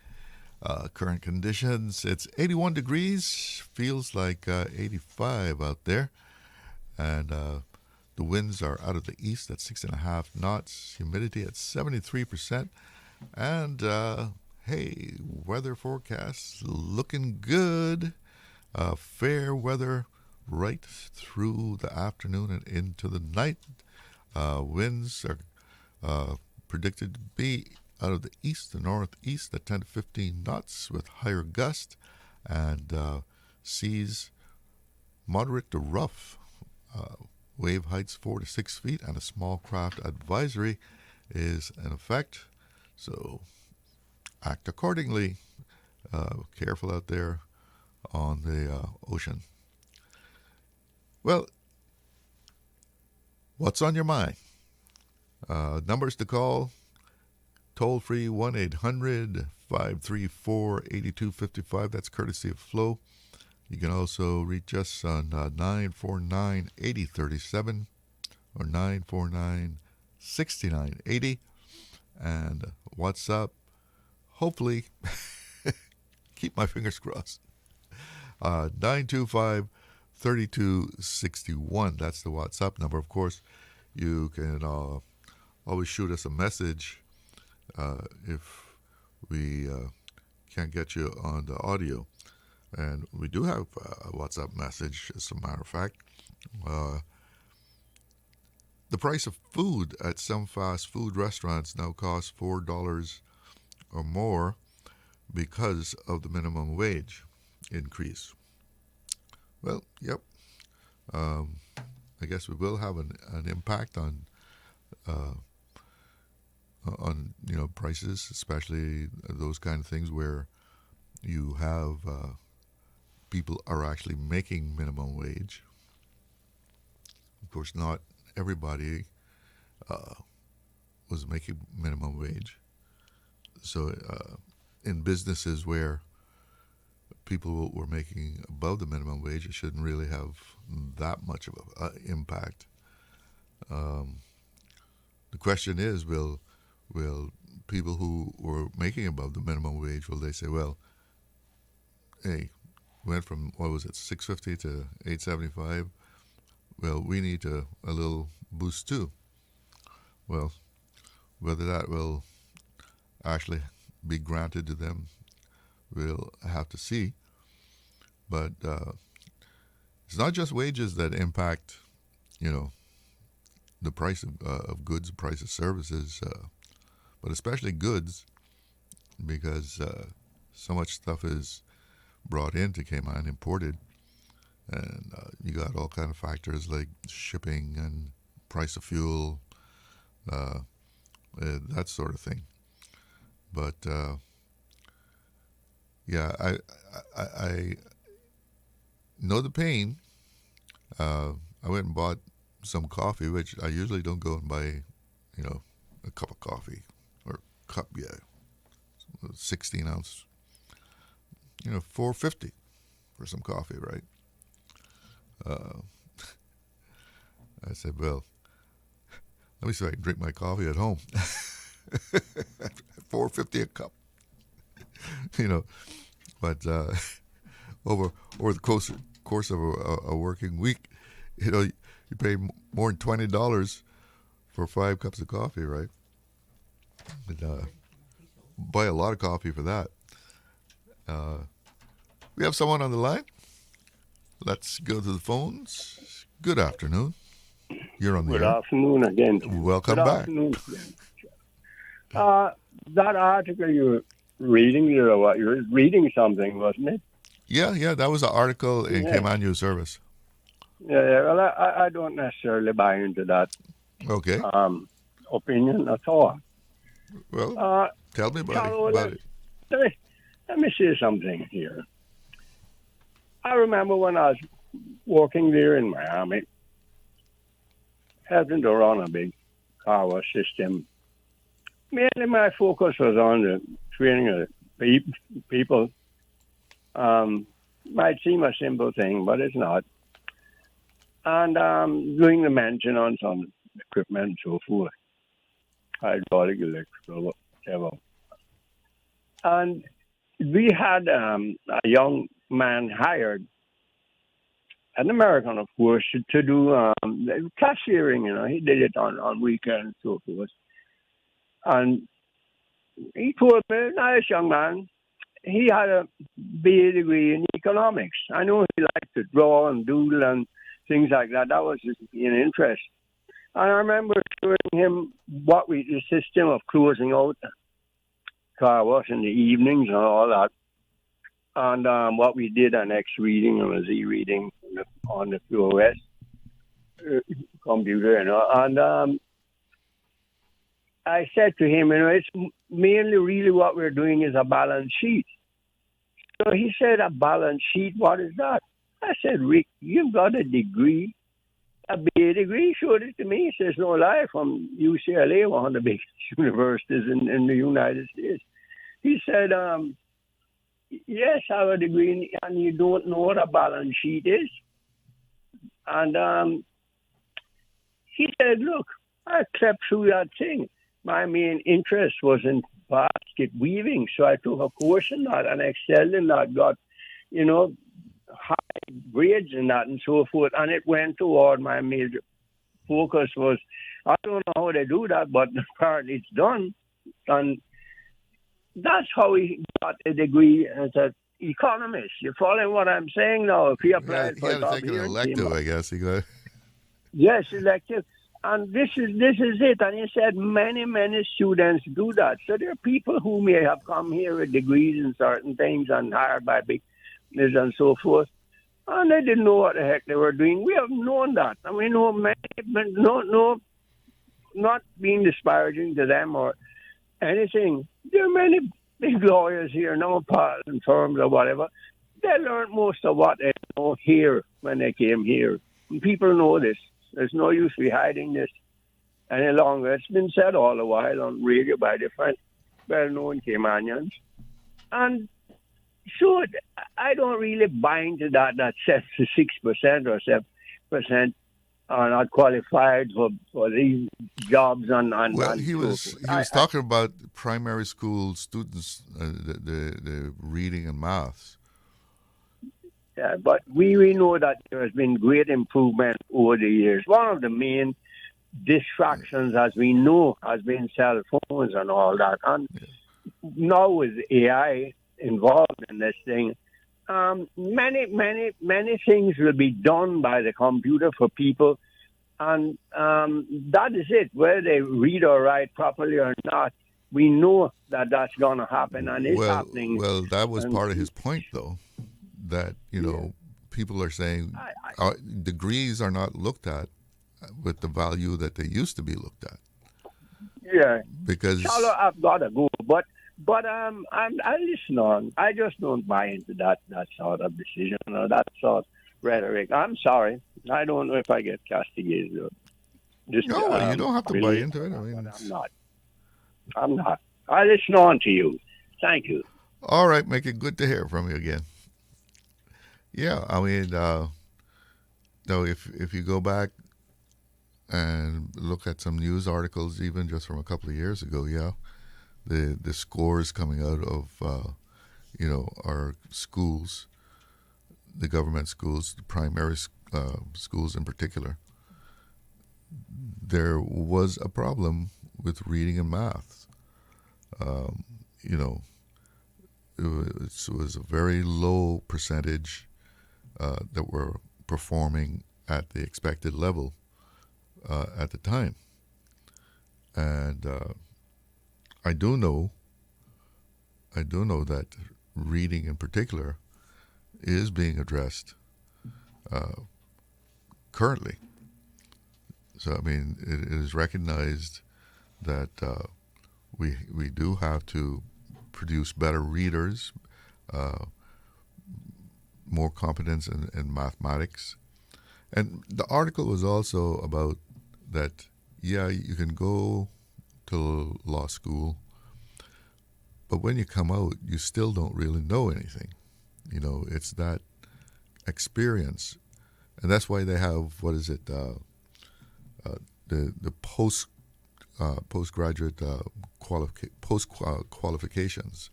Current conditions, it's 81 degrees, feels like 85 out there. And the winds are out of the east at 6.5 knots, humidity at 73%. And, hey, weather forecast looking good. Fair weather right through the afternoon and into the night. Winds are predicted to be out of the east to northeast at 10 to 15 knots with higher gust, and seas moderate to rough. Wave heights 4 to 6 feet, and a small craft advisory is in effect. So act accordingly. Careful out there on the ocean. Well, what's on your mind? Numbers to call, toll free 1-800-534-8255. That's courtesy of Flo. You can also reach us on 949-8037 or 949-6980. And WhatsApp, hopefully, keep my fingers crossed, 925-3261. That's the WhatsApp number. Of course, you can always shoot us a message if we can't get you on the audio. And we do have a WhatsApp message, as a matter of fact. The price of food at some fast food restaurants now costs $4 or more because of the minimum wage increase. Well, yep. I guess we will have an impact on prices, especially those kind of things where you have people are actually making minimum wage. Of course, not everybody was making minimum wage. So in businesses where people were making above the minimum wage, it shouldn't really have that much of an impact. The question is, will people who were making above the minimum wage, will they say, well, hey, went from, what was it, $6.50 to $8.75? Well, we need a little boost too. Well, whether that will actually be granted to them, we'll have to see. But it's not just wages that impact, the price of goods, the price of services, but especially goods. because so much stuff is brought into Cayman, imported, and you got all kind of factors like shipping and price of fuel, that sort of thing. But yeah, I know the pain. I went and bought some coffee, which I usually don't go and buy, a cup of coffee or cup, 16 ounce, $4.50 for some coffee, right? I said, well, let me see if I can drink my coffee at home. $4.50 a cup, But over the course of a working week, you pay more than $20 for 5 cups of coffee, right? And, buy a lot of coffee for that. We have someone on the line. Let's go to the phones. Good afternoon. You're on the air. Good afternoon again. Welcome Good back. afternoon again. That article you were reading, you were reading something, wasn't it? Yeah, that was an article in Cayman News Service. Yeah. Well, I don't necessarily buy into that. Okay. Opinion at all. Well, tell me about it. Let me say something here. I remember when I was working there in Miami, helping to run a big car wash system. Mainly my focus was on the training of people. Might seem a simple thing, but it's not. And doing the maintenance on equipment and so forth. Hydraulic, electrical, whatever. And we had a young man hired, an American, of course, to do cashiering. He did it on weekends and so forth. And he told me, nice young man, he had a BA degree in economics. I know he liked to draw and doodle and things like that. That was his interest. And I remember showing him the system of closing out car wash in the evenings and all that. And what we did on X reading and Z reading on the POS computer, And I said to him, it's mainly really what we're doing is a balance sheet. So he said, a balance sheet, what is that? I said, Rick, you've got a degree, a BA degree. He showed it to me. He says, no lie, from UCLA, one of the biggest universities in the United States. He said, yes, I have a degree, and you don't know what a balance sheet is. And he said, look, I crept through that thing. My main interest was in basket weaving, so I took a course in that and excelled in that, got, high grades in that and so forth, and it went toward my major focus was, I don't know how they do that, but apparently it's done. And that's how he got a degree as an economist. You following what I'm saying now? If he applied for a job take an here, elective, I guess. He got. Yes, elective. And this is it. And he said many students do that. So there are people who may have come here with degrees in certain things and hired by big business and so forth. And they didn't know what the heck they were doing. We have known that. And we know many, no, not being disparaging to them or anything. There are many big lawyers here, no patent firms or whatever. They learned most of what they know here when they came here. And people know this. There's no use we hiding this any longer. It's been said all the while on radio by different well-known Caymanians. And so I don't really buy into that 6% or 7% are not qualified for these jobs. Well, he was talking about primary school students, the reading and maths. Yeah, but we know that there has been great improvement over the years. One of the main distractions, as we know, has been cell phones and all that. And now with AI involved in this thing, many things will be done by the computer for people. And that is it. Whether they read or write properly or not, We know that that's going to happen, and it's happening. Well, that was And part of his point, though, that, people are saying degrees are not looked at with the value that they used to be looked at. Yeah. Because Charlotte, I've got to go, but I listen on. I just don't buy into that sort of decision or that sort of rhetoric. I'm sorry. I don't know if I get castigated. No, you don't have to buy into it. I mean, I'm not. I listen on to you. Thank you. All right, make it good to hear from you again. Yeah, I mean, if you go back and look at some news articles, even just from a couple of years ago, the scores coming out of our schools, the government schools, the primary schools in particular, there was a problem with reading and math. It was a very low percentage that were performing at the expected level at the time. And I do know that reading in particular is being addressed currently. So, I mean, it is recognized that we do have to produce better readers, more competence in mathematics. And the article was also about that, you can go to law school, but when you come out, you still don't really know anything. It's that experience. And that's why they have, the postgraduate qualifications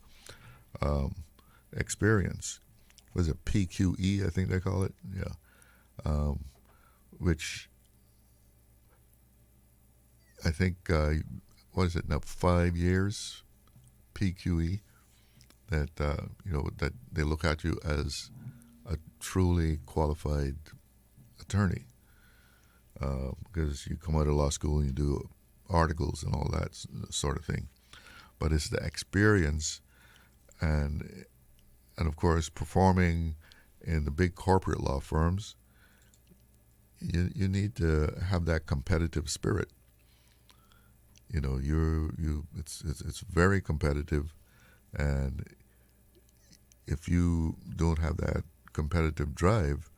experience. Was it PQE? I think they call it. Yeah, which I think 5 years PQE that that they look at you as a truly qualified attorney. Because you come out of law school and you do articles and all that sort of thing. But it's the experience and of course performing in the big corporate law firms, you need to have that competitive spirit. It's very competitive, and if you don't have that competitive drive,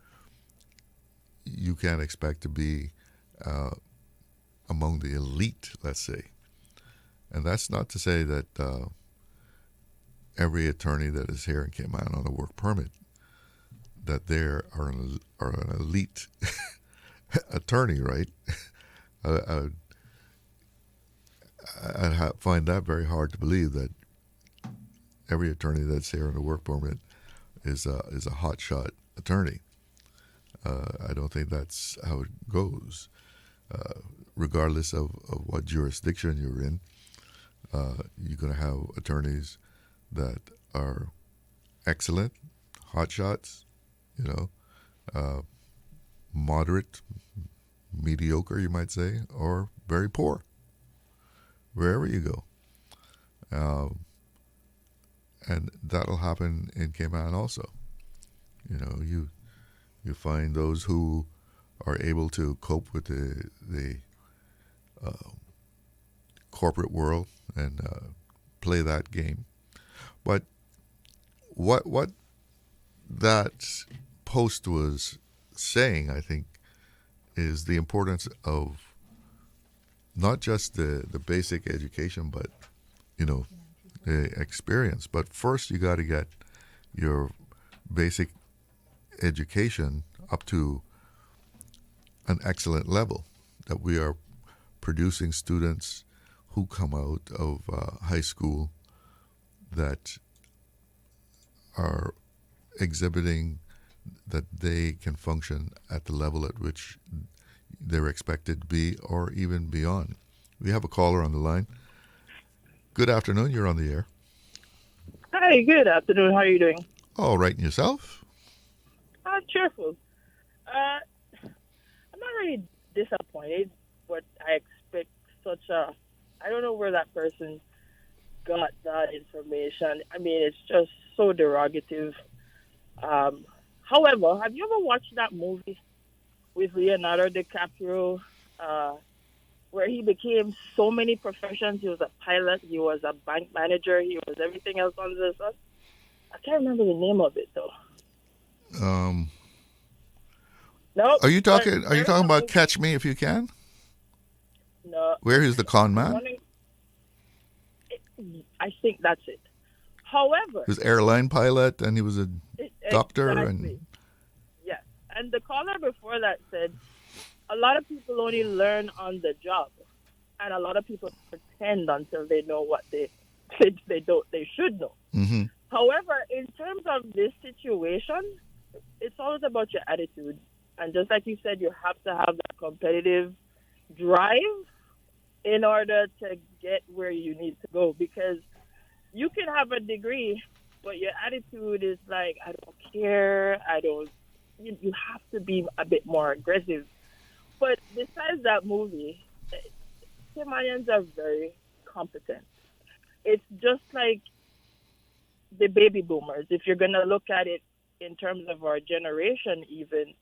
you can't expect to be among the elite, let's say. And that's not to say that every attorney that is here in Cayman on a work permit, that they are an elite attorney, right? I find that very hard to believe that every attorney that's here on a work permit is a hotshot attorney. I don't think that's how it goes. Regardless of what jurisdiction you're in, you're going to have attorneys that are excellent, hotshots, moderate, mediocre, you might say, or very poor, wherever you go. And that'll happen in Cayman also. You find those who are able to cope with the corporate world and play that game. But what that post was saying, I think, is the importance of not just the basic education, but the experience. But first, you got to get your basic education up to an excellent level, that we are producing students who come out of high school that are exhibiting that they can function at the level at which they're expected to be, or even beyond. We have a caller on the line. Good afternoon, you're on the air. Hi, good afternoon. How are you doing? All right, and yourself? Cheerful. I'm not really disappointed, but I expect I don't know where that person got that information. I mean, it's just so derogative. However, have you ever watched that movie with Leonardo DiCaprio, where he became so many professions? He was a pilot, he was a bank manager, he was everything else on this. I can't remember the name of it though. No. Are you talking about Catch Me If You Can? No. Where he's the con man? I think that's it. However, He was airline pilot and he was a doctor exactly. and Yes. And the caller before that said a lot of people only learn on the job, and a lot of people pretend until they know what they should know. Mm-hmm. However, in terms of this situation, it's always about your attitude. And just like you said, you have to have that competitive drive in order to get where you need to go. Because you can have a degree, but your attitude is like, I don't care, you have to be a bit more aggressive. But besides that movie, Caymanians are very competent. It's just like the baby boomers. If you're going to look at it in terms of our generation even,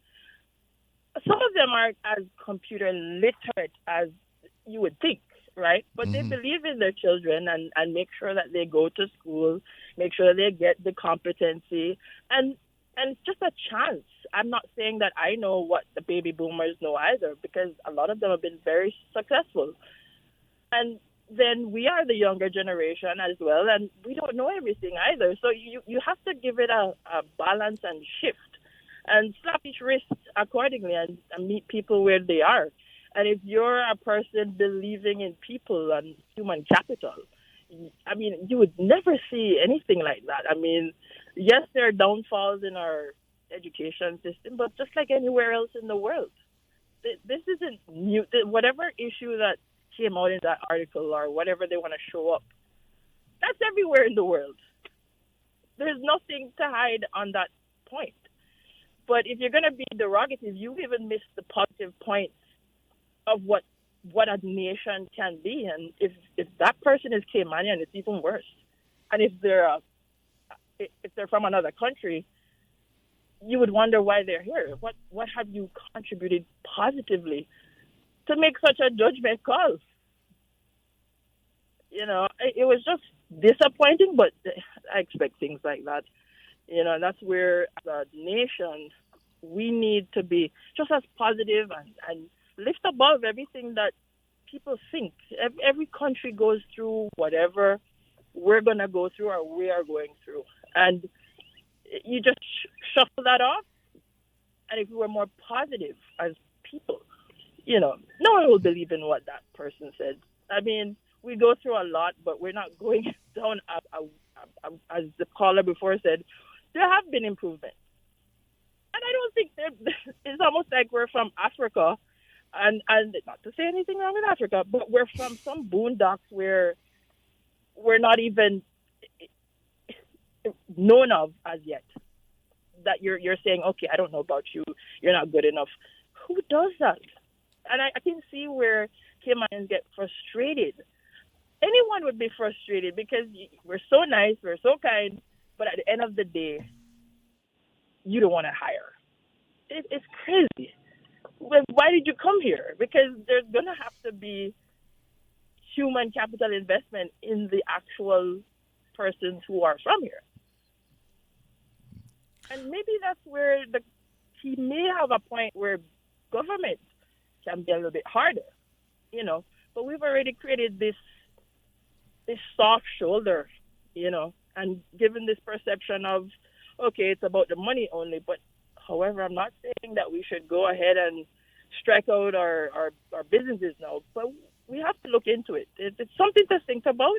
some of them aren't as computer literate as you would think, right? But they believe in their children and make sure that they go to school, make sure they get the competency, and it's just a chance. I'm not saying that I know what the baby boomers know either, because a lot of them have been very successful. And then we are the younger generation as well, and we don't know everything either. So you have to give it a balance and shift and slap each wrist accordingly and meet people where they are. And if you're a person believing in people and human capital, I mean, you would never see anything like that. I mean, yes, there are downfalls in our education system, but just like anywhere else in the world, this isn't new. Whatever issue that came out in that article or whatever they want to show up, that's everywhere in the world. There's nothing to hide on that point. But if you're going to be derogative, you even miss the positive points of what a nation can be. And if that person is Caymanian, it's even worse. And if they're from another country, you would wonder why they're here. What have you contributed positively to make such a judgment call? You know, it was just disappointing, but I expect things like that. You know, that's where, as a nation, we need to be just as positive and lift above everything that people think. Every country goes through whatever we're going to go through or we are going through. And you just shuffle that off. And if we were more positive as people, you know, no one will believe in what that person said. I mean, we go through a lot, but we're not going down, as the caller before said, there have been improvements. And I don't think it's almost like we're from Africa, and not to say anything wrong with Africa, but we're from some boondocks where we're not even known of as yet. That you're saying, okay, I don't know about you, you're not good enough. Who does that? And I can see where Caymanians get frustrated. Anyone would be frustrated because we're so nice, we're so kind, but at the end of the day, you don't want to hire. It's crazy. Why did you come here? Because there's going to have to be human capital investment in the actual persons who are from here. And maybe that's where he may have a point where government can be a little bit harder, you know. But we've already created this soft shoulder, you know, and given this perception of, okay, it's about the money only. But however, I'm not saying that we should go ahead and strike out our businesses now, but we have to look into it. It's something to think about.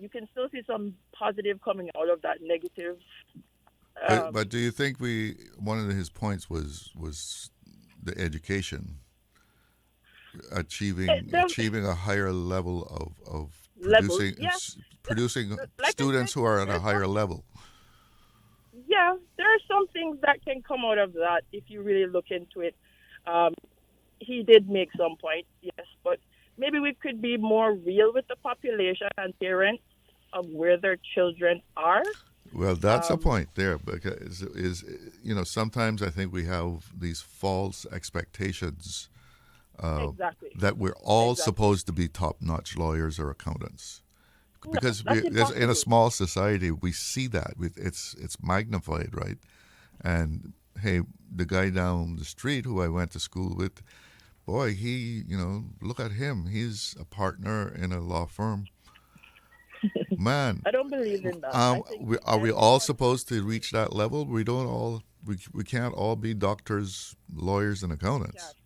You can still see some positive coming out of that negative. But do you think one of his points was the education, achieving a higher level of producing like students who are at a higher level? Yeah, there are some things that can come out of that if you really look into it. He did make some points, yes, but maybe we could be more real with the population and parents of where their children are. Well, that's a point there, because sometimes I think we have these false expectations Exactly. that we're all supposed to be top-notch lawyers or accountants. Because in a small society, we see that it's magnified, right? And hey, the guy down the street who I went to school with, boy, he, look at him. He's a partner in a law firm. Man, I don't believe in that. Are we all supposed to reach that level? We don't all. We can't all be doctors, lawyers, and accountants,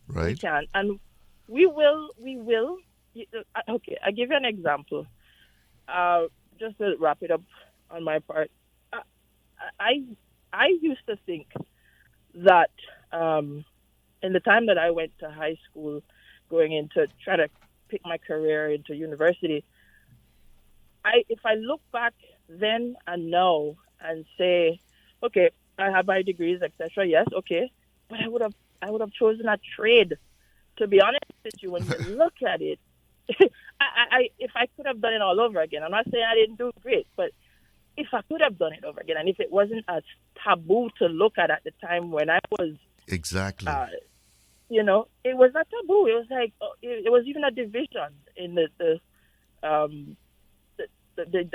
right? We can, and we will. Okay, I'll give you an example. Just to wrap it up on my part, I used to think that in the time that I went to high school, going into try to pick my career into university, if I look back then and now and say, okay, I have my degrees, etc. Yes, okay, but I would have chosen a trade. To be honest with you, when you look at it, if I could have done it all over again, I'm not saying I didn't do great, but if I could have done it over again, and if it wasn't as taboo to look at the time when I was exactly, it was not taboo. It was like it was even a division in the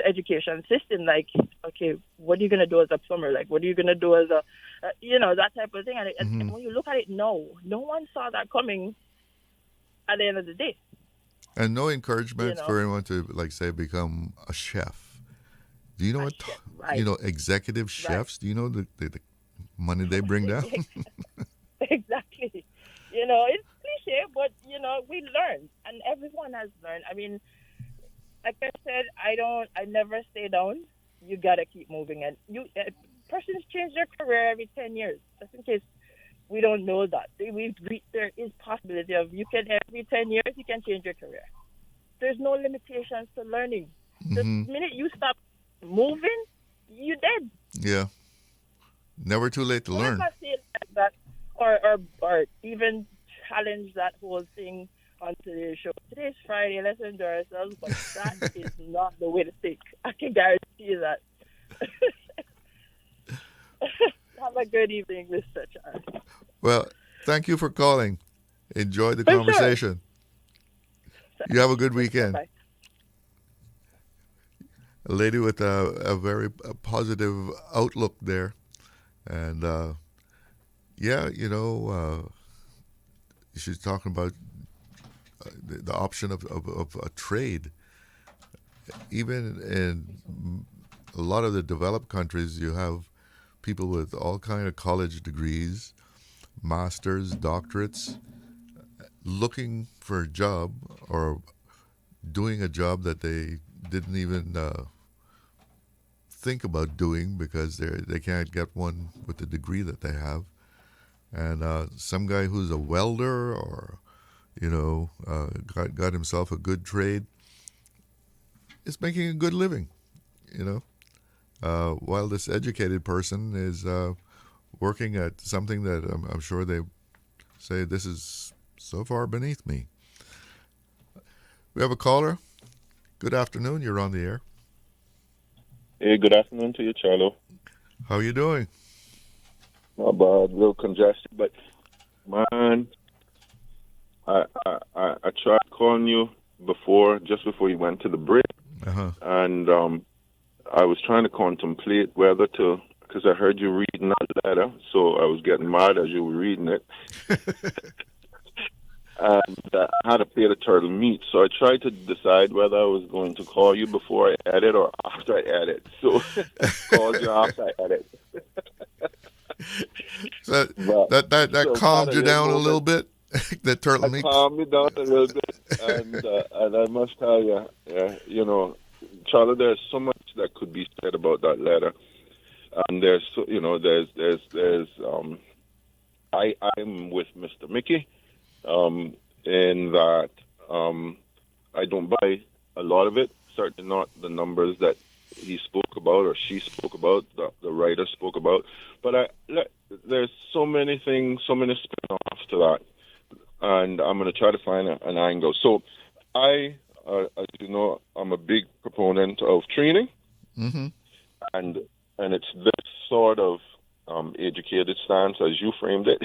education system. Like, okay, what are you gonna do as a plumber? Like, what are you gonna do as a that type of thing? And when you look at it, no one saw that coming. At the end of the day. And no encouragement for anyone to, like, say, become a chef. Do you know executive chefs? Do you know the money they bring down? Exactly. It's cliche, but we learn, and everyone has learned. I mean, like I said, I never stay down. You gotta keep moving, and persons change their career every 10 years. Just in case we don't know that. There is possibility of every 10 years you can change your career. There's no limitations to learning. The minute you stop moving, you're dead. Yeah. Never too late to learn. If I say it like that, or even challenge that whole thing on today's show. Today's Friday, let's enjoy ourselves, but that is not the way to think. I can guarantee you that. Have a good evening, Mr. Charles. Well, thank you for calling. Enjoy the conversation. Sure. You have a good weekend. Bye-bye. A lady with a very positive outlook there. And, she's talking about the option of a trade. Even in a lot of the developed countries, you have people with all kind of college degrees, masters, doctorates, looking for a job or doing a job that they didn't even think about doing because they can't get one with the degree that they have. And some guy who's a welder or, got himself a good trade is making a good living, while this educated person is working at something that I'm sure they say this is so far beneath me. We have a caller. Good afternoon. You're on the air. Hey, good afternoon to you, Charlo. How are you doing? Not bad. A little congested, but man, I tried calling you just before you went to the break, and I was trying to contemplate whether to, because I heard you reading that letter, so I was getting mad as you were reading it. And I had to pay the turtle meat, so I tried to decide whether I was going to call you before I edit or after I edit. So I called you after I edit. So that calmed you down a little bit? The turtle meat? Calmed me down a little bit, and I must tell you, Charlie, there's so much that could be said about that letter, and I'm with Mr. Mickey, in that I don't buy a lot of it. Certainly not the numbers that he spoke about or she spoke about, the writer spoke about. But there's so many things, so many spin-offs to that, and I'm going to try to find an angle. So as you know, I'm a big proponent of training, and it's this sort of educated stance, as you framed it,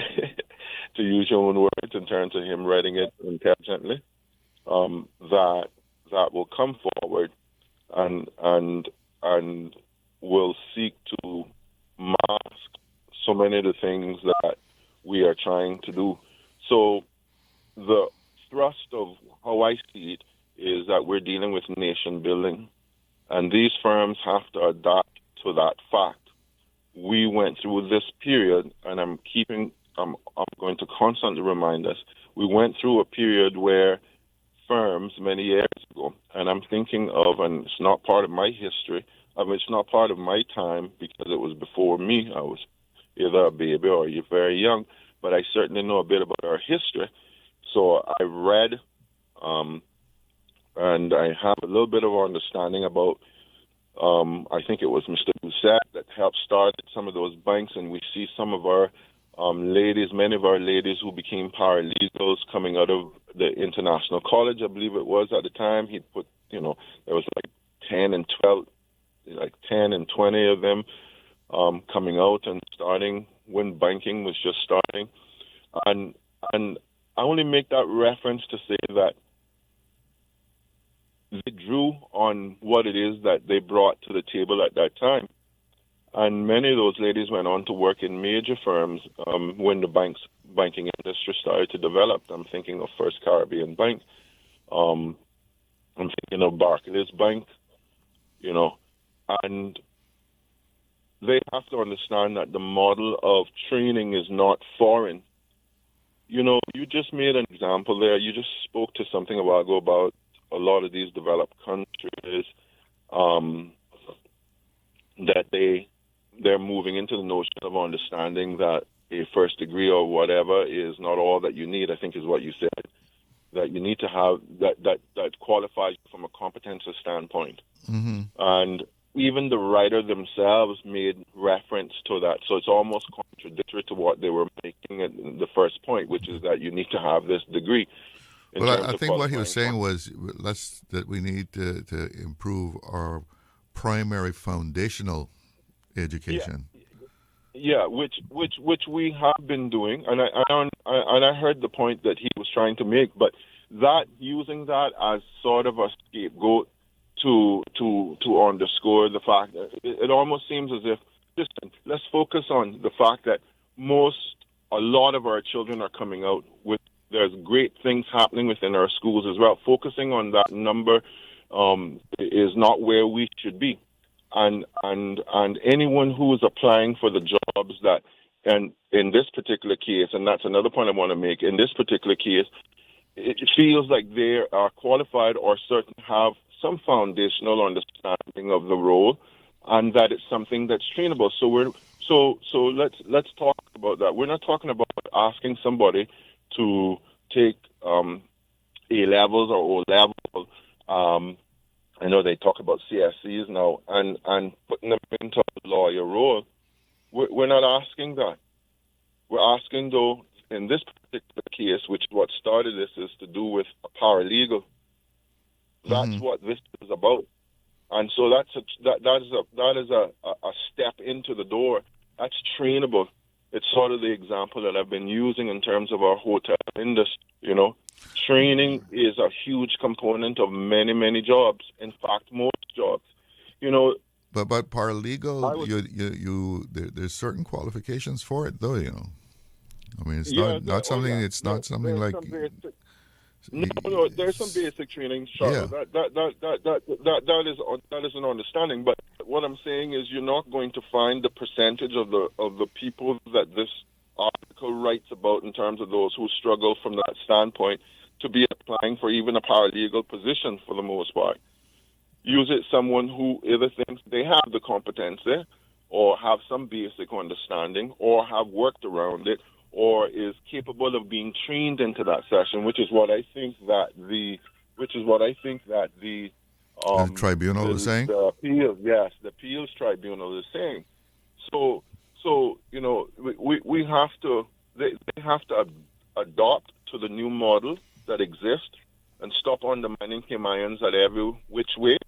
to use your own words in terms of him writing it intelligently, that will come forward and will seek to mask so many of the things that we are trying to do. So the thrust of how I see it is that we're dealing with nation building, and these firms have to adapt to that fact. We went through this period, and I'm going to constantly remind us, we went through a period where firms many years ago, and I'm thinking of, and it's not part of my history, it's not part of my time because it was before me. I was either a baby or you're very young, but I certainly know a bit about our history. So I read, and I have a little bit of understanding about, I think it was Mr. Doucette that helped start some of those banks, and we see some of our many of our ladies who became paralegals coming out of the International College, I believe it was at the time. He put, there was like 10 and 20 of them coming out and starting when banking was just starting. And I only make that reference to say that they drew on what it is that they brought to the table at that time. And many of those ladies went on to work in major firms when the banking industry started to develop. I'm thinking of First Caribbean Bank. I'm thinking of Barclays Bank, and they have to understand that the model of training is not foreign. You just made an example there. You just spoke to something a while ago about a lot of these developed countries, that they're moving into the notion of understanding that a first degree or whatever is not all that you need, I think is what you said, that you need to have that qualifies from a competency standpoint. And even the writer themselves made reference to that. So it's almost contradictory to what they were making at the first point, which is that you need to have this degree. Well, I think what he was saying was that we need to improve our primary foundational education. Yeah, which we have been doing, and I heard the point that he was trying to make, but that using that as sort of a scapegoat to underscore the fact that it almost seems as if, listen, let's focus on the fact that a lot of our children are coming out with, there's great things happening within our schools as well. Focusing on that number is not where we should be. And anyone who is applying for the jobs that, and in this particular case, and that's another point I want to make, in this particular case, it feels like they are qualified or certain have some foundational understanding of the role, and that it's something that's trainable. So let's talk about that. We're not talking about asking somebody to take A levels or O level. I know they talk about CSCs now, and putting them into a lawyer role. We're not asking that. We're asking, though, in this particular case, which is what started this, is to do with a paralegal. That's what this is about. And so that is a step into the door. That's trainable. It's sort of the example that I've been using in terms of our hotel industry. Training is a huge component of many, many jobs. In fact, most jobs. But paralegal, there's certain qualifications for it, though. I mean, it's not something. It's not something like. No, there's some basic training. Sure, yeah. That is an understanding. But what I'm saying is, you're not going to find the percentage of the people that this article writes about in terms of those who struggle from that standpoint to be applying for even a paralegal position for the most part. Use it someone who either thinks they have the competency or have some basic understanding or have worked around it or is capable of being trained into that session, which is what I think that the tribunal is saying. The appeals tribunal is saying. So we have to. They have to adopt to the new model that exists and stop undermining Caymanians at every which way.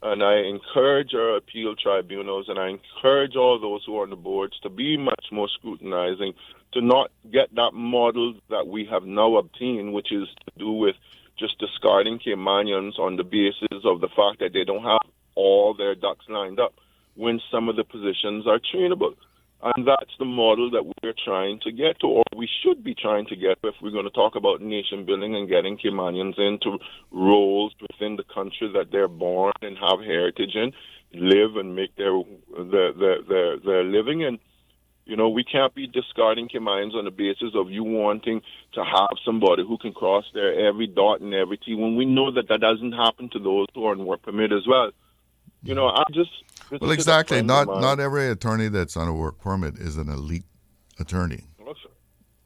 And I encourage our appeal tribunals, and I encourage all those who are on the boards to be much more scrutinizing, to not get that model that we have now obtained, which is to do with just discarding Caymanians on the basis of the fact that they don't have all their ducks lined up, when some of the positions are trainable. And that's the model that we're trying to get to, or we should be trying to get to, if we're going to talk about nation building and getting Caymanians into roles within the country that they're born and have heritage in, live and make their living in. You know, we can't be discarding Caymanians on the basis of you wanting to have somebody who can cross their every dot and every T, when we know that that doesn't happen to those who are on work permit as well. You know, I just... Well, exactly. Not every attorney that's on a work permit is an elite attorney.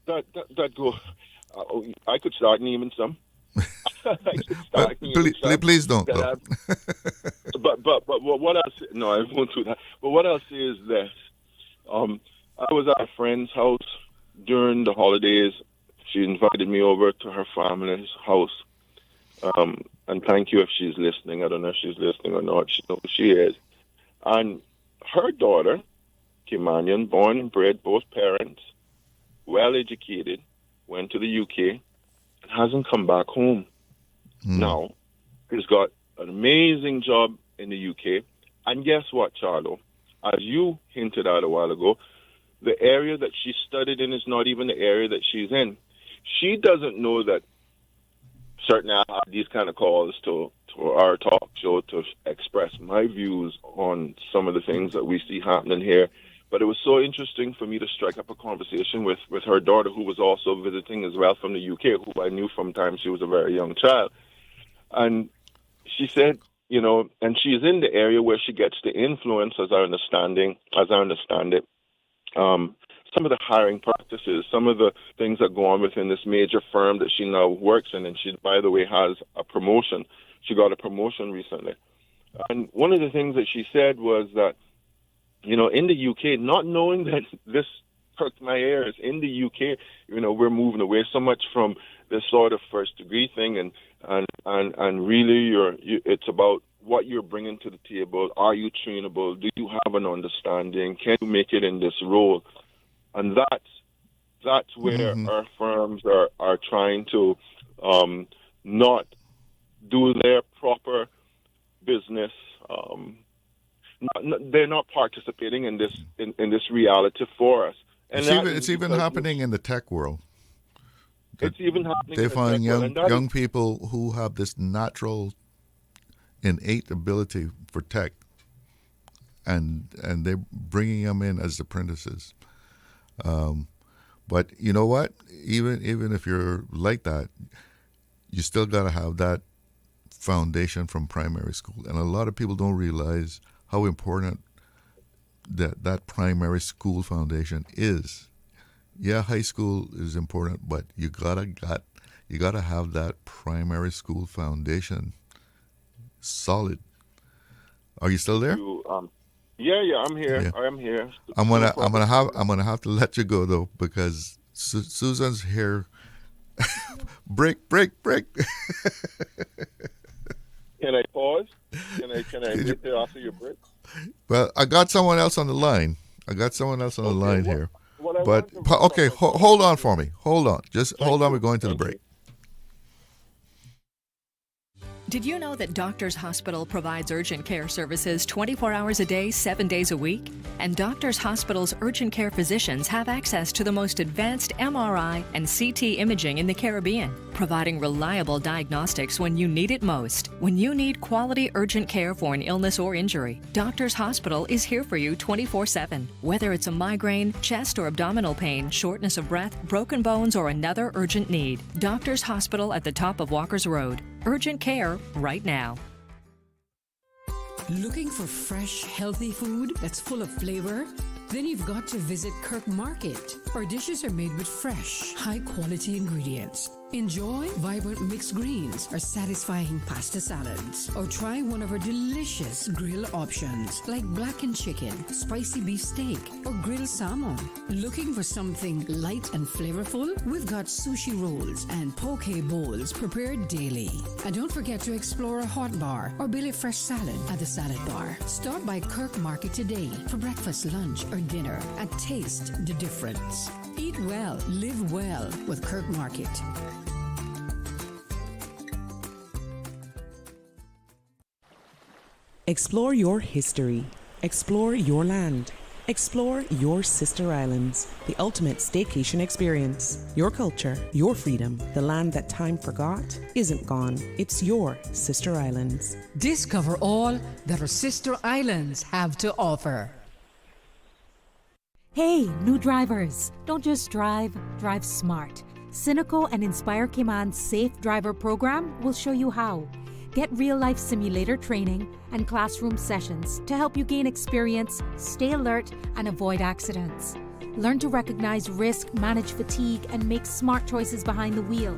That go. I could start naming some. Please don't. But what I'll say, no, I won't do that. But what I'll say is this: I was at a friend's house during the holidays. She invited me over to her family's house. And thank you if she's listening. I don't know if she's listening or not. She knows she is. And her daughter, Caymanian, born and bred, both parents, well-educated, went to the UK, and hasn't come back home. Now, he's got an amazing job in the UK. And guess what, Charlo? As you hinted at a while ago, the area that she studied in is not even the area that she's in. She doesn't know that. Certainly, I have these kind of calls to our talk show to express my views on some of the things that we see happening here. But it was so interesting for me to strike up a conversation with her daughter, who was also visiting as well from the UK, who I knew from time she was a very young child. And she said, you know, and she's in the area where she gets the influence, as I understand it, some of the hiring practices, some of the things that go on within this major firm that she now works in. And she, by the way, has a promotion. She got a promotion recently. And one of the things that she said was that, you know, in the UK, not knowing that this perked my ears, in the UK, you know, we're moving away so much from this sort of first degree thing. And really, it's about what you're bringing to the table. Are you trainable? Do you have an understanding? Can you make it in this role? And that's where our firms are trying to not do their proper business. They're not participating in this reality for us. And it's even happening in the tech world. It's even happening. They find young people who have this natural, innate ability for tech, and they're bringing them in as apprentices. But you know what? Even if you're like that, you still got to have that foundation from primary school. And a lot of people don't realize how important that primary school foundation is. Yeah, high school is important, but you gotta have that primary school foundation solid. Are you still there? Yeah, I'm here. Yeah. I am here. I'm gonna have to let you go though, because Susan's here. break. Can I pause? Can I wait there after your break? Well, I got someone else on the line. Here. But okay, hold on for me. Hold on. Just hold on. We're going to the break. Did you know that Doctors Hospital provides urgent care services 24 hours a day, 7 days a week? And Doctors Hospital's urgent care physicians have access to the most advanced MRI and CT imaging in the Caribbean, providing reliable diagnostics when you need it most. When you need quality urgent care for an illness or injury, Doctors Hospital is here for you 24/7. Whether it's a migraine, chest or abdominal pain, shortness of breath, broken bones, or another urgent need, Doctors Hospital at the top of Walker's Road. Urgent care right now. Looking for fresh, healthy food that's full of flavor? Then you've got to visit Kirk Market. Our dishes are made with fresh, high-quality ingredients. Enjoy vibrant mixed greens or satisfying pasta salads. Or try one of our delicious grill options like blackened chicken, spicy beef steak, or grilled salmon. Looking for something light and flavorful? We've got sushi rolls and poke bowls prepared daily. And don't forget to explore a hot bar or Billy Fresh salad at the salad bar. Stop by Kirk Market today for breakfast, lunch, or dinner and taste the difference. Eat well, live well with Kirk Market. Explore your history. Explore your land. Explore your sister islands. The ultimate staycation experience. Your culture, your freedom. The land that time forgot isn't gone. It's your sister islands. Discover all that our sister islands have to offer. Hey, new drivers. Don't just drive, drive smart. Cynical and Inspire Cayman's Safe Driver program will show you how. Get real-life simulator training and classroom sessions to help you gain experience, stay alert, and avoid accidents. Learn to recognize risk, manage fatigue, and make smart choices behind the wheel.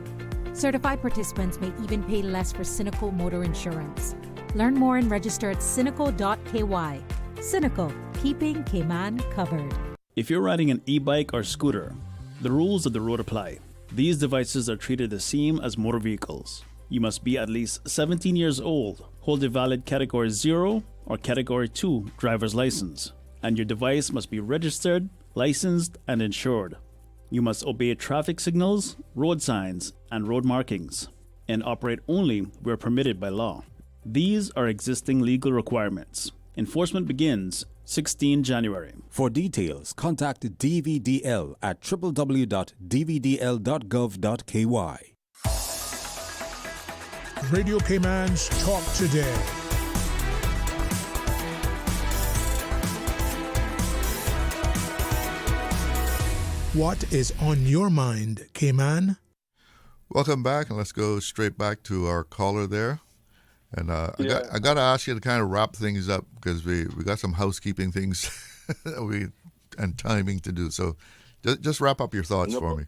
Certified participants may even pay less for Cynical motor insurance. Learn more and register at cynical.ky. Cynical, keeping Cayman covered. If you're riding an e-bike or scooter, the rules of the road apply. These devices are treated the same as motor vehicles. You must be at least 17 years old, hold a valid Category 0 or Category 2 driver's license, and your device must be registered, licensed, and insured. You must obey traffic signals, road signs, and road markings, and operate only where permitted by law. These are existing legal requirements. Enforcement begins 16 January. For details, contact DVDL at www.dvdl.gov.ky. Radio Cayman's Talk Today. What is on your mind, Cayman? Welcome back, and let's go straight back to our caller there. And I got to ask you to kind of wrap things up because we got some housekeeping things and timing to do. So just wrap up your thoughts for me.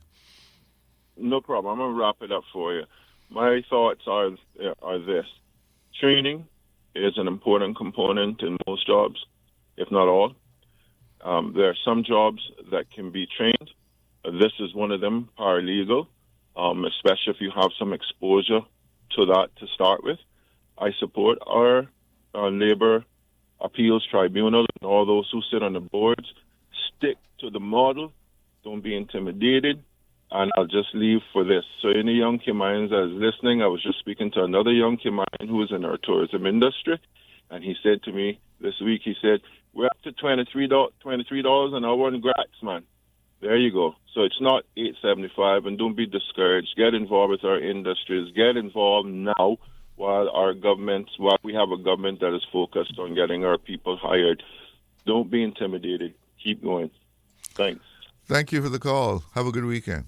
No problem. I'm going to wrap it up for you. My thoughts are this. Training is an important component in most jobs, if not all. There are some jobs that can be trained. This is one of them, paralegal, especially if you have some exposure to that to start with. I support our Labor Appeals Tribunal and all those who sit on the boards. Stick to the model. Don't be intimidated. And I'll just leave for this. So any young Caymanians that is listening, I was just speaking to another young Caymanian who is in our tourism industry, and he said to me this week, he said, we're up to $23 an hour in grats, man. There you go. So it's not $8.75, and don't be discouraged. Get involved with our industries. Get involved now while we have a government that is focused on getting our people hired. Don't be intimidated. Keep going. Thanks. Thank you for the call. Have a good weekend.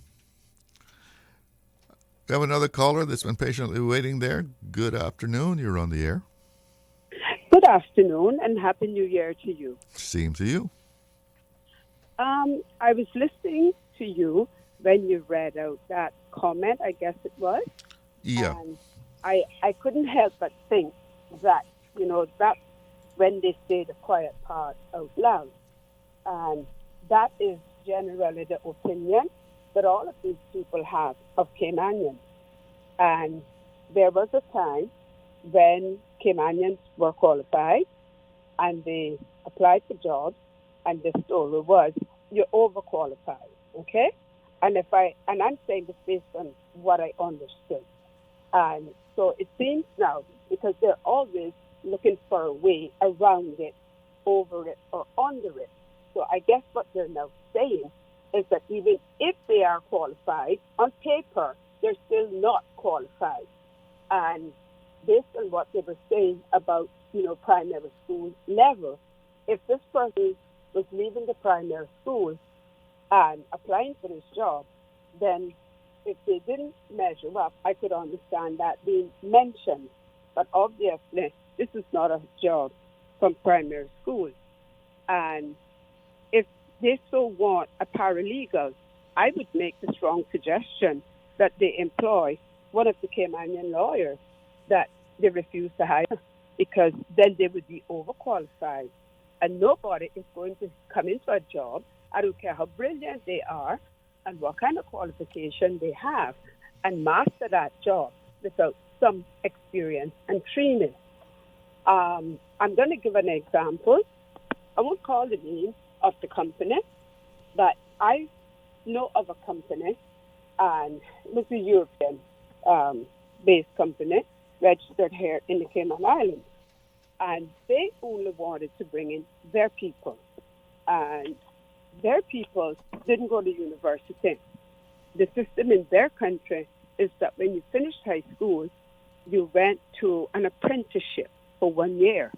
We have another caller that's been patiently waiting there. Good afternoon. You're on the air. Good afternoon and Happy New Year to you. Same to you. I was listening to you when you read out that comment, I guess it was. Yeah. And I couldn't help but think that, that when they say the quiet part out loud, and that is generally the opinion that all of these people have of Caymanians. And there was a time when Caymanians were qualified and they applied for jobs, and the story was, you're overqualified, okay? And I'm saying this based on what I understood. And so it seems now, because they're always looking for a way around it, over it, or under it. So I guess what they're now saying is that even if they are qualified, on paper, they're still not qualified. And based on what they were saying about, primary school level, if this person was leaving the primary school and applying for this job, then if they didn't measure up, I could understand that being mentioned. But obviously, this is not a job from primary school. And if they so want a paralegal, I would make the strong suggestion that they employ one of the Caymanian lawyers that they refuse to hire because then they would be overqualified. And nobody is going to come into a job, I don't care how brilliant they are and what kind of qualification they have, and master that job without some experience and training. I'm going to give an example. I won't call the name of the company, but I know of a company, and it's a European-based company registered here in the Cayman Islands. And they only wanted to bring in their people. And their people didn't go to university. The system in their country is that when you finished high school, you went to an apprenticeship for 1 year.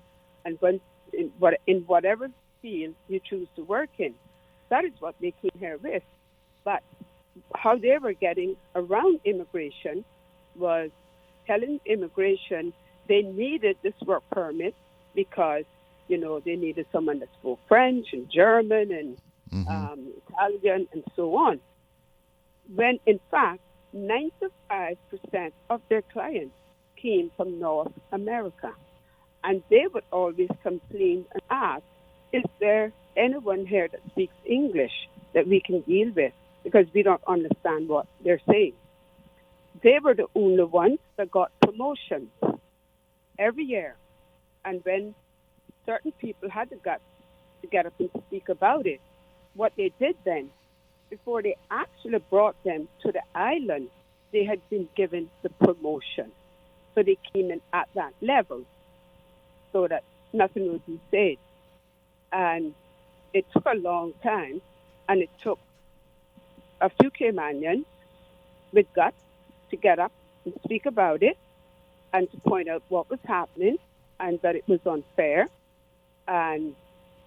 And when, in whatever field you choose to work in, that is what they came here with. But how they were getting around immigration was telling immigration they needed this work permit because, you know, they needed someone that spoke French and German and Italian and so on. When, in fact, 95% of their clients came from North America. And they would always complain and ask, is there anyone here that speaks English that we can deal with? Because we don't understand what they're saying. They were the only ones that got promotions every year. And when certain people had the guts to get up and speak about it, what they did then, before they actually brought them to the island, they had been given the promotion. So they came in at that level so that nothing would be said. And it took a long time, and it took a few Caymanians with guts to get up and speak about it and to point out what was happening and that it was unfair. And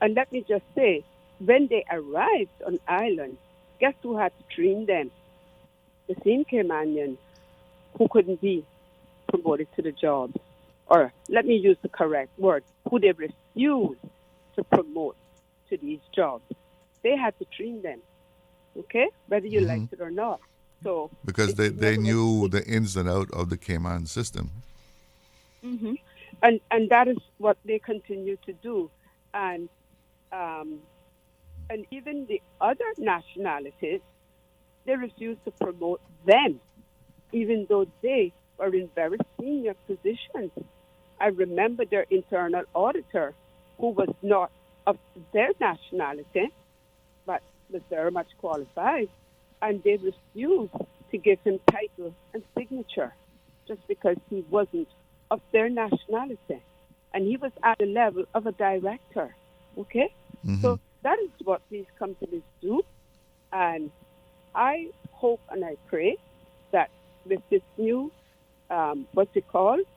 let me just say, when they arrived on island, guess who had to train them? The same Caymanians who couldn't be promoted to the jobs. Or let me use the correct word, who they refused to promote to these jobs. They had to train them, okay, whether you liked it or not. So because they knew the ins and out of the Cayman system. And that is what they continue to do. And even the other nationalities, they refuse to promote them, even though they were in very senior positions. I remember their internal auditor, who was not of their nationality, but was very much qualified, and they refused to give him title and signature just because he wasn't of their nationality. And he was at the level of a director, okay? So that is what these companies do. And I hope and I pray that with this new,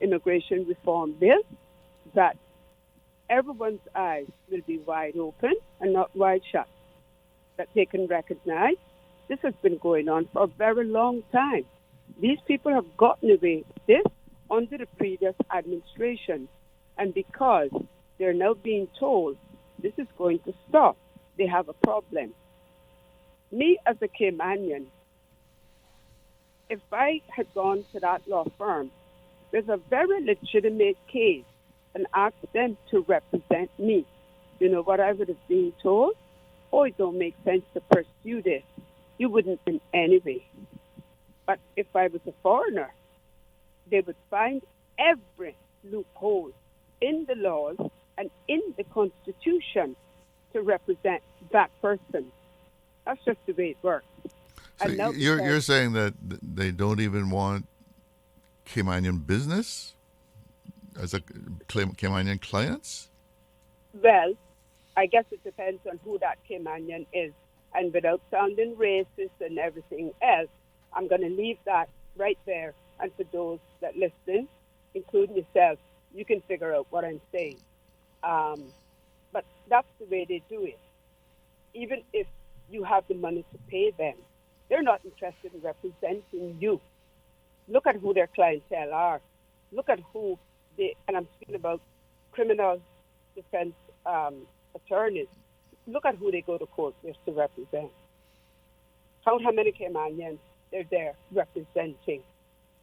immigration reform bill, that everyone's eyes will be wide open and not wide shut, that they can recognize this has been going on for a very long time. These people have gotten away with this under the previous administration. And because they're now being told this is going to stop, they have a problem. Me as a Caymanian, if I had gone to that law firm with a very legitimate case and asked them to represent me, you know what I would have been told? Oh, it don't make sense to pursue this. You wouldn't in any way. But if I was a foreigner, they would find every loophole in the laws and in the Constitution to represent that person. That's just the way it works. So you're saying that they don't even want Caymanian business as a Caymanian clients? Well, I guess it depends on who that Caymanian is. And without sounding racist and everything else, I'm going to leave that right there. And for those that listen, including yourself, you can figure out what I'm saying. But that's the way they do it. Even if you have the money to pay them, they're not interested in representing you. Look at who their clientele are. Look at who they, and I'm speaking about criminal defense attorneys. Look at who they go to court with to represent. Count how many Caymanians they're there representing,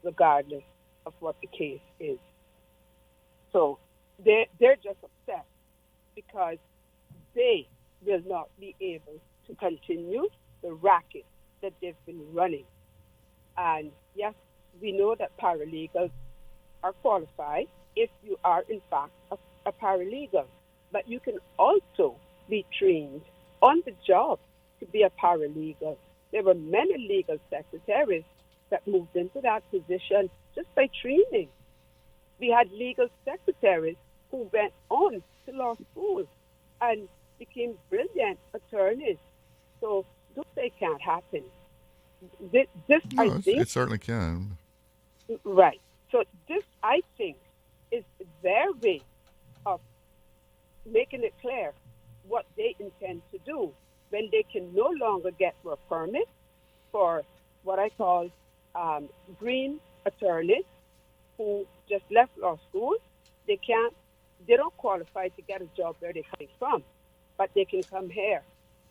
regardless of what the case is. So they're just upset because they will not be able to continue the racket that they've been running. And yes, we know that paralegals are qualified if you are in fact a paralegal. But you can also be trained on the job to be a paralegal. There were many legal secretaries that moved into that position just by training. We had legal secretaries who went on to law school and became brilliant attorneys. So don't say it can't happen. This No, I think, it certainly can. right. So this, I think, is their way of making it clear what they intend to do when they can no longer get work permit for what I call green attorneys who just left law school. They don't qualify to get a job where they're coming from, but they can come here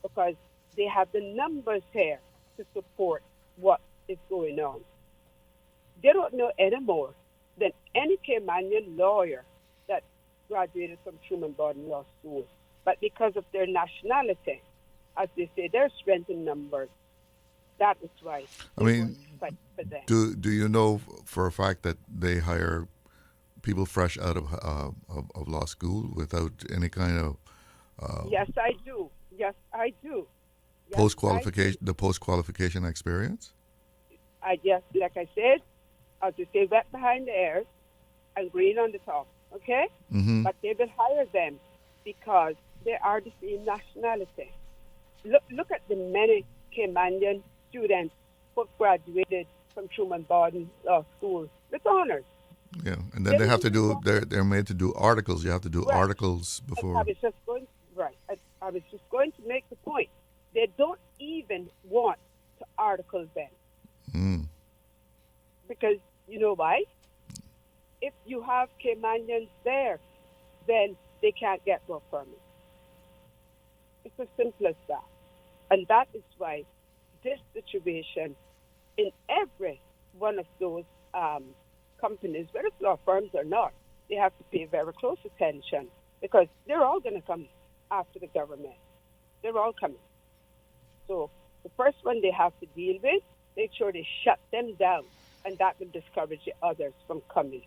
because they have the numbers here to support what is going on. They don't know any more than any Caymanian lawyer that graduated from Truman Borden Law School. But because of their nationality, as they say, their strength in numbers, that is why fight for them. Do you know for a fact that they hire people fresh out of law school without any kind of Yes, I do. Yes, post-qualification experience? Like I said, I'll just say wet behind the ears and green on the top, okay? Mm-hmm. But they will hire them because they are the same nationality. Look at the many Caymanian students who graduated from Truman Borden Law School with honors. Yeah, and then they have to do. They're made to do articles. You have to do articles before. I was just going to make the point. They don't even want to article them. Mm. Because you know why? If you have Caymanians there, then they can't get work permits. It's as simple as that. And that is why this situation in every one of those companies, whether it's law firms or not, they have to pay very close attention because they're all going to come after the government. They're all coming. So the first one they have to deal with, make sure they shut them down, and that will discourage the others from coming.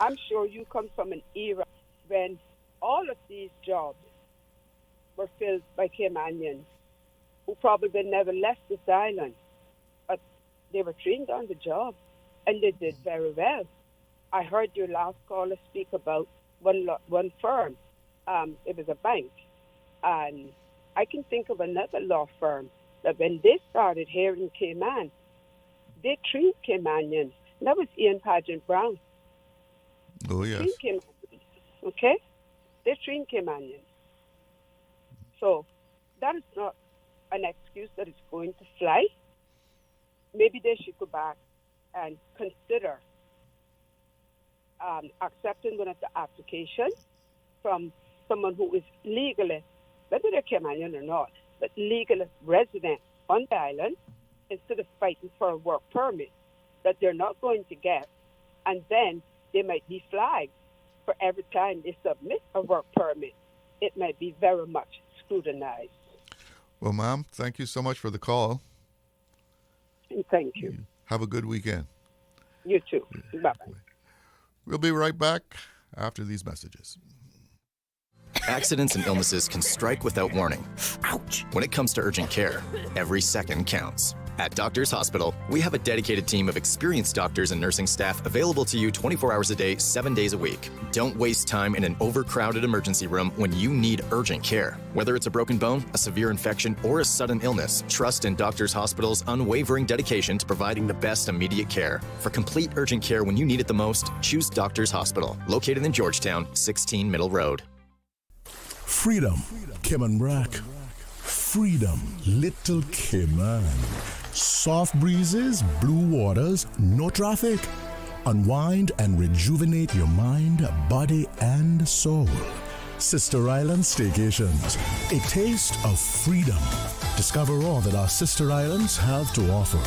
I'm sure you come from an era when all of these jobs were filled by Caymanians who probably never left this island, but they were trained on the job, and they did very well. I heard your last caller speak about one firm. It was a bank, and I can think of another law firm that when they started here in Cayman, they trained Caymanians. That was Ian Pageant Brown. Oh, yes. Okay? They trained Caymanians. So that is not an excuse that is going to fly. Maybe they should go back and consider accepting one of the applications from someone who is legally, whether they're Caymanian or not, but legally resident on the island, instead of fighting for a work permit that they're not going to get, and then they might be flagged for every time they submit a work permit. It might be very much scrutinized. Well, Ma'am, thank you so much for the call. And thank you. Have a good weekend. You too. Bye-bye. We'll be right back after these messages. Accidents and illnesses can strike without warning. Ouch! When it comes to urgent care, every second counts. At Doctors Hospital, we have a dedicated team of experienced doctors and nursing staff available to you 24 hours a day, 7 days a week. Don't waste time in an overcrowded emergency room when you need urgent care. Whether it's a broken bone, a severe infection, or a sudden illness, trust in Doctors Hospital's unwavering dedication to providing the best immediate care. For complete urgent care when you need it the most, choose Doctors Hospital, located in Georgetown, 16 Middle Road. Freedom, Cayman Brack. Freedom, Little Cayman. Soft breezes, blue waters, no traffic. Unwind and rejuvenate your mind, body, and soul. Sister Island Staycations, a taste of freedom. Discover all that our sister islands have to offer.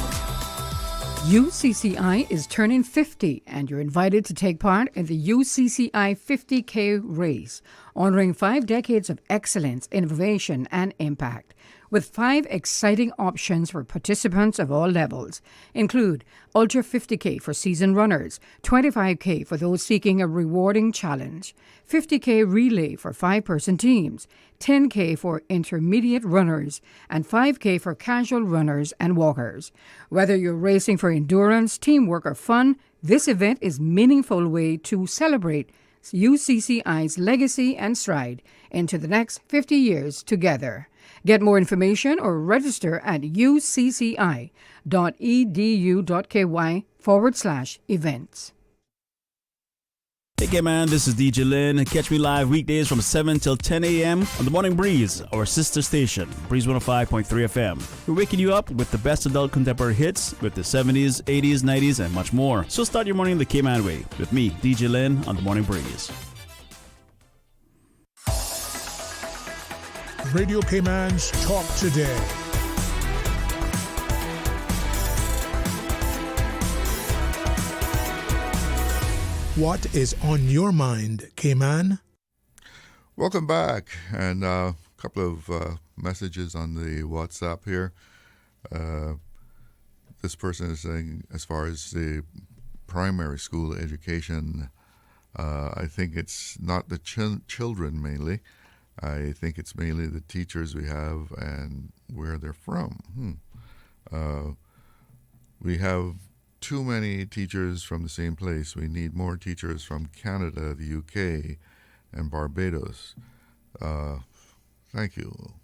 UCCI is turning 50, and you're invited to take part in the UCCI 50K race, honoring 5 decades of excellence, innovation, and impact. With 5 exciting options for participants of all levels, include Ultra 50K for seasoned runners, 25K for those seeking a rewarding challenge, 50K relay for 5-person teams, 10K for intermediate runners, and 5K for casual runners and walkers. Whether you're racing for endurance, teamwork, or fun, this event is a meaningful way to celebrate UCCI's legacy and stride into the next 50 years together. Get more information or register at ucci.edu.ky/events. Hey, K-Man, this is DJ Lynn. Catch me live weekdays from 7 till 10 a.m. on the Morning Breeze, our sister station, Breeze 105.3 FM. We're waking you up with the best adult contemporary hits with the 70s, 80s, 90s, and much more. So start your morning the K-Man way with me, DJ Lynn, on the Morning Breeze. Radio Cayman's Talk Today. What is on your mind, Cayman? Welcome back, and a couple of messages on the WhatsApp here. This person is saying, as far as the primary school education, I think it's not the children mainly. I think it's mainly the teachers we have and where they're from. We have too many teachers from the same place. We need more teachers from Canada, the UK, and Barbados. Thank you.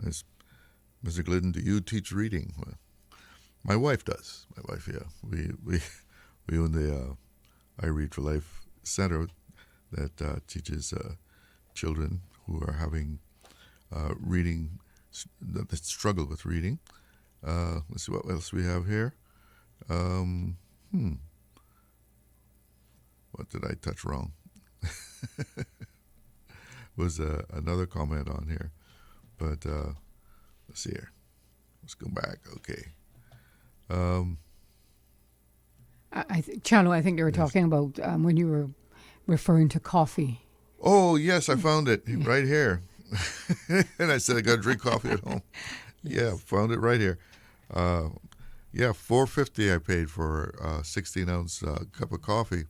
Mr. Glidden, do you teach reading? Well, my wife does. My wife, yeah. We own the I Read for Life Center that teaches children who are having reading, that struggle with reading. Let's see what else we have here. What did I touch wrong? Was another comment on here, but let's see here. Let's go back. Okay. Chalo, I think you were talking about when you were referring to coffee. Oh, yes, I found it right here. And I said I got to drink coffee at home. Yes. Yeah, found it right here. Yeah, $4.50 I paid for a 16-ounce cup of coffee.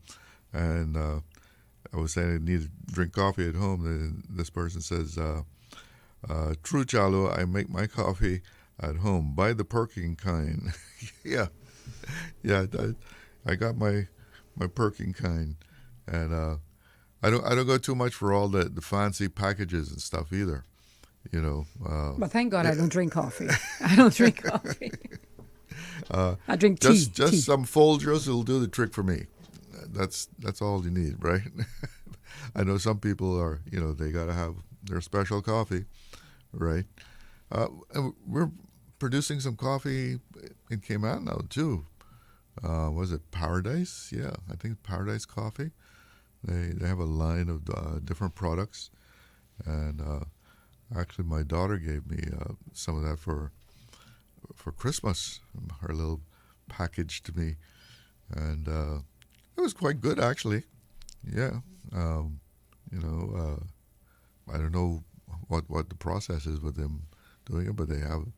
And I was saying I need to drink coffee at home. And this person says, true, Chalo, I make my coffee at home. Buy the perking kind. Yeah, I got my perking kind. And I don't go too much for all the fancy packages and stuff either, you know. Well, thank God I don't drink coffee. I don't drink coffee. I drink tea. Just some Folgers will do the trick for me. That's all you need, right? I know some people are, you know, they got to have their special coffee, right? And we're producing some coffee in Cayman now too. Was it Paradise? Yeah, I think Paradise Coffee. They have a line of different products, and actually my daughter gave me some of that for Christmas, her little package to me, and it was quite good actually. Yeah, you know, I don't know what the process is with them doing it, but they have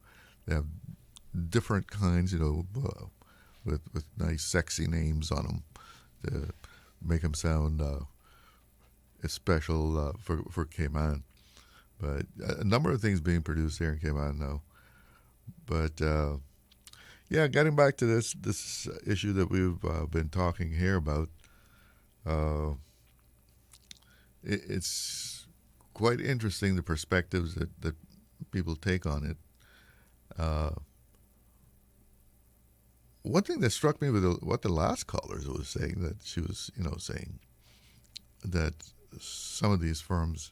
different kinds, you know, with nice sexy names on them to make them sound special for Cayman. But a number of things being produced here in Cayman now. But yeah, getting back to this issue that we've been talking here about, it's quite interesting the perspectives that people take on it. One thing that struck me with what the last caller was saying, that she was, you know, saying that some of these firms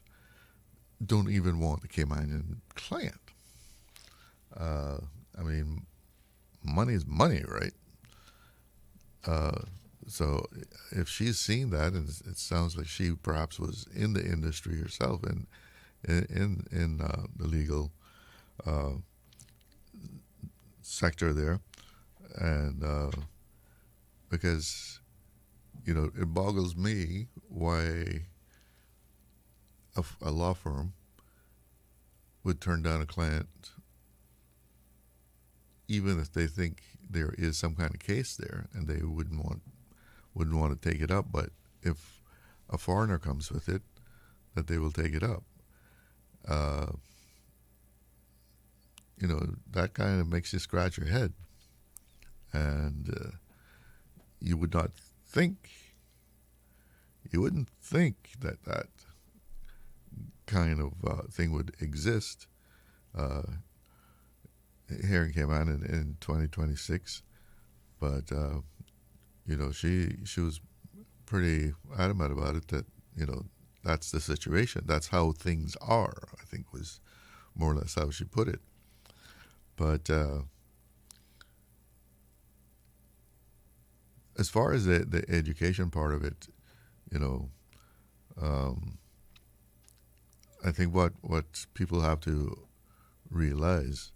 don't even want the Caymanian client. I mean, money is money, right? So if she's seen that, and it sounds like she perhaps was in the industry herself and in the legal sector there, and because it boggles me why a law firm would turn down a client even if they think there is some kind of case there and they wouldn't want to take it up. But if a foreigner comes with it, that they will take it up. That kind of makes you scratch your head. And you wouldn't think that that kind of thing would exist here in Cayman in 2026. But, she was pretty adamant about it, that, that's the situation. That's how things are, I think was more or less how she put it. But as far as the education part of it, I think what people have to realize,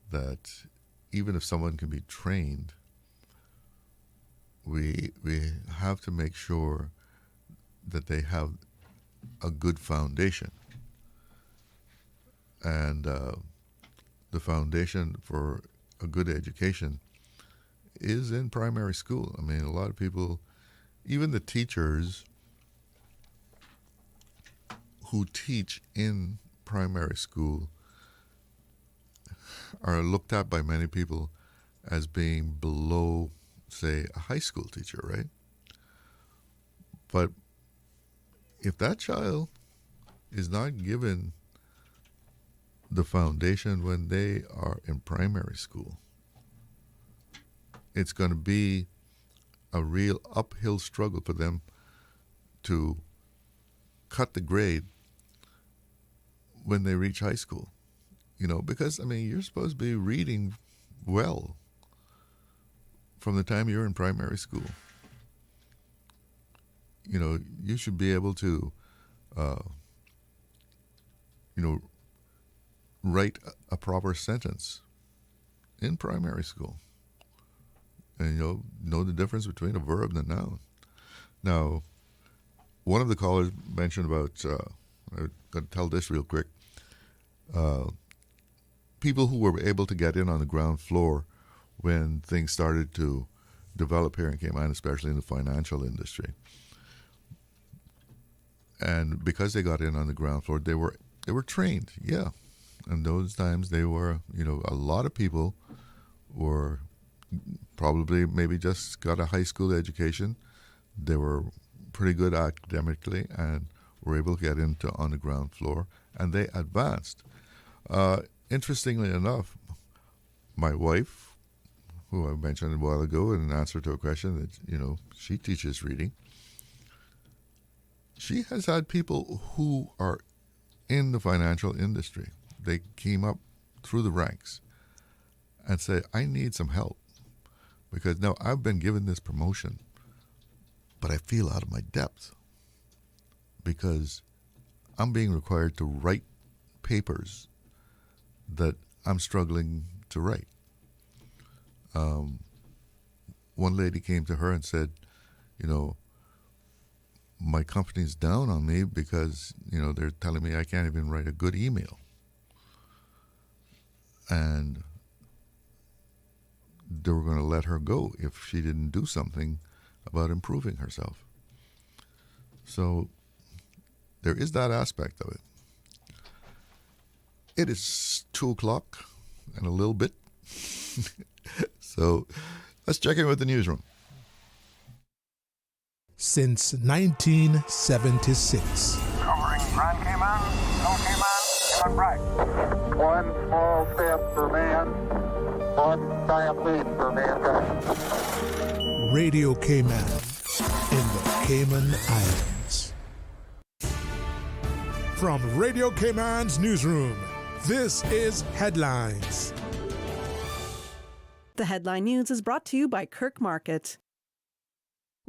that even if someone can be trained, we have to make sure that they have a good foundation. And the foundation for a good education is in primary school. I mean, a lot of people, even the teachers who teach in primary school, are looked at by many people as being below, say, a high school teacher, right? But if that child is not given the foundation when they are in primary school, it's going to be a real uphill struggle for them to cut the grade when they reach high school. Because, you're supposed to be reading well from the time you're in primary school. You should be able to, write a proper sentence in primary school. And, know the difference between a verb and a noun. Now, one of the callers mentioned about, I'm going to tell this real quick, people who were able to get in on the ground floor when things started to develop here in Cayman, especially in the financial industry. And because they got in on the ground floor, they were trained, yeah. And those times they were, a lot of people were probably maybe just got a high school education. They were pretty good academically and were able to get into on the ground floor, and they advanced. Interestingly enough, my wife, who I mentioned a while ago in answer to a question that, she teaches reading, she has had people who are in the financial industry. They came up through the ranks and say, I need some help because now I've been given this promotion, but I feel out of my depth because I'm being required to write papers that I'm struggling to write. One lady came to her and said, my company's down on me because, they're telling me I can't even write a good email. And they were going to let her go if she didn't do something about improving herself. So there is that aspect of it. It is 2:00 and a little bit. So let's check in with the newsroom. Since 1976. Covering Grand Cayman, Little Cayman, Cayman Brac. One small step for man, one giant leap for mankind. Radio Cayman in the Cayman Islands. From Radio Cayman's newsroom, this is Headlines. The Headline News is brought to you by Kirk Market.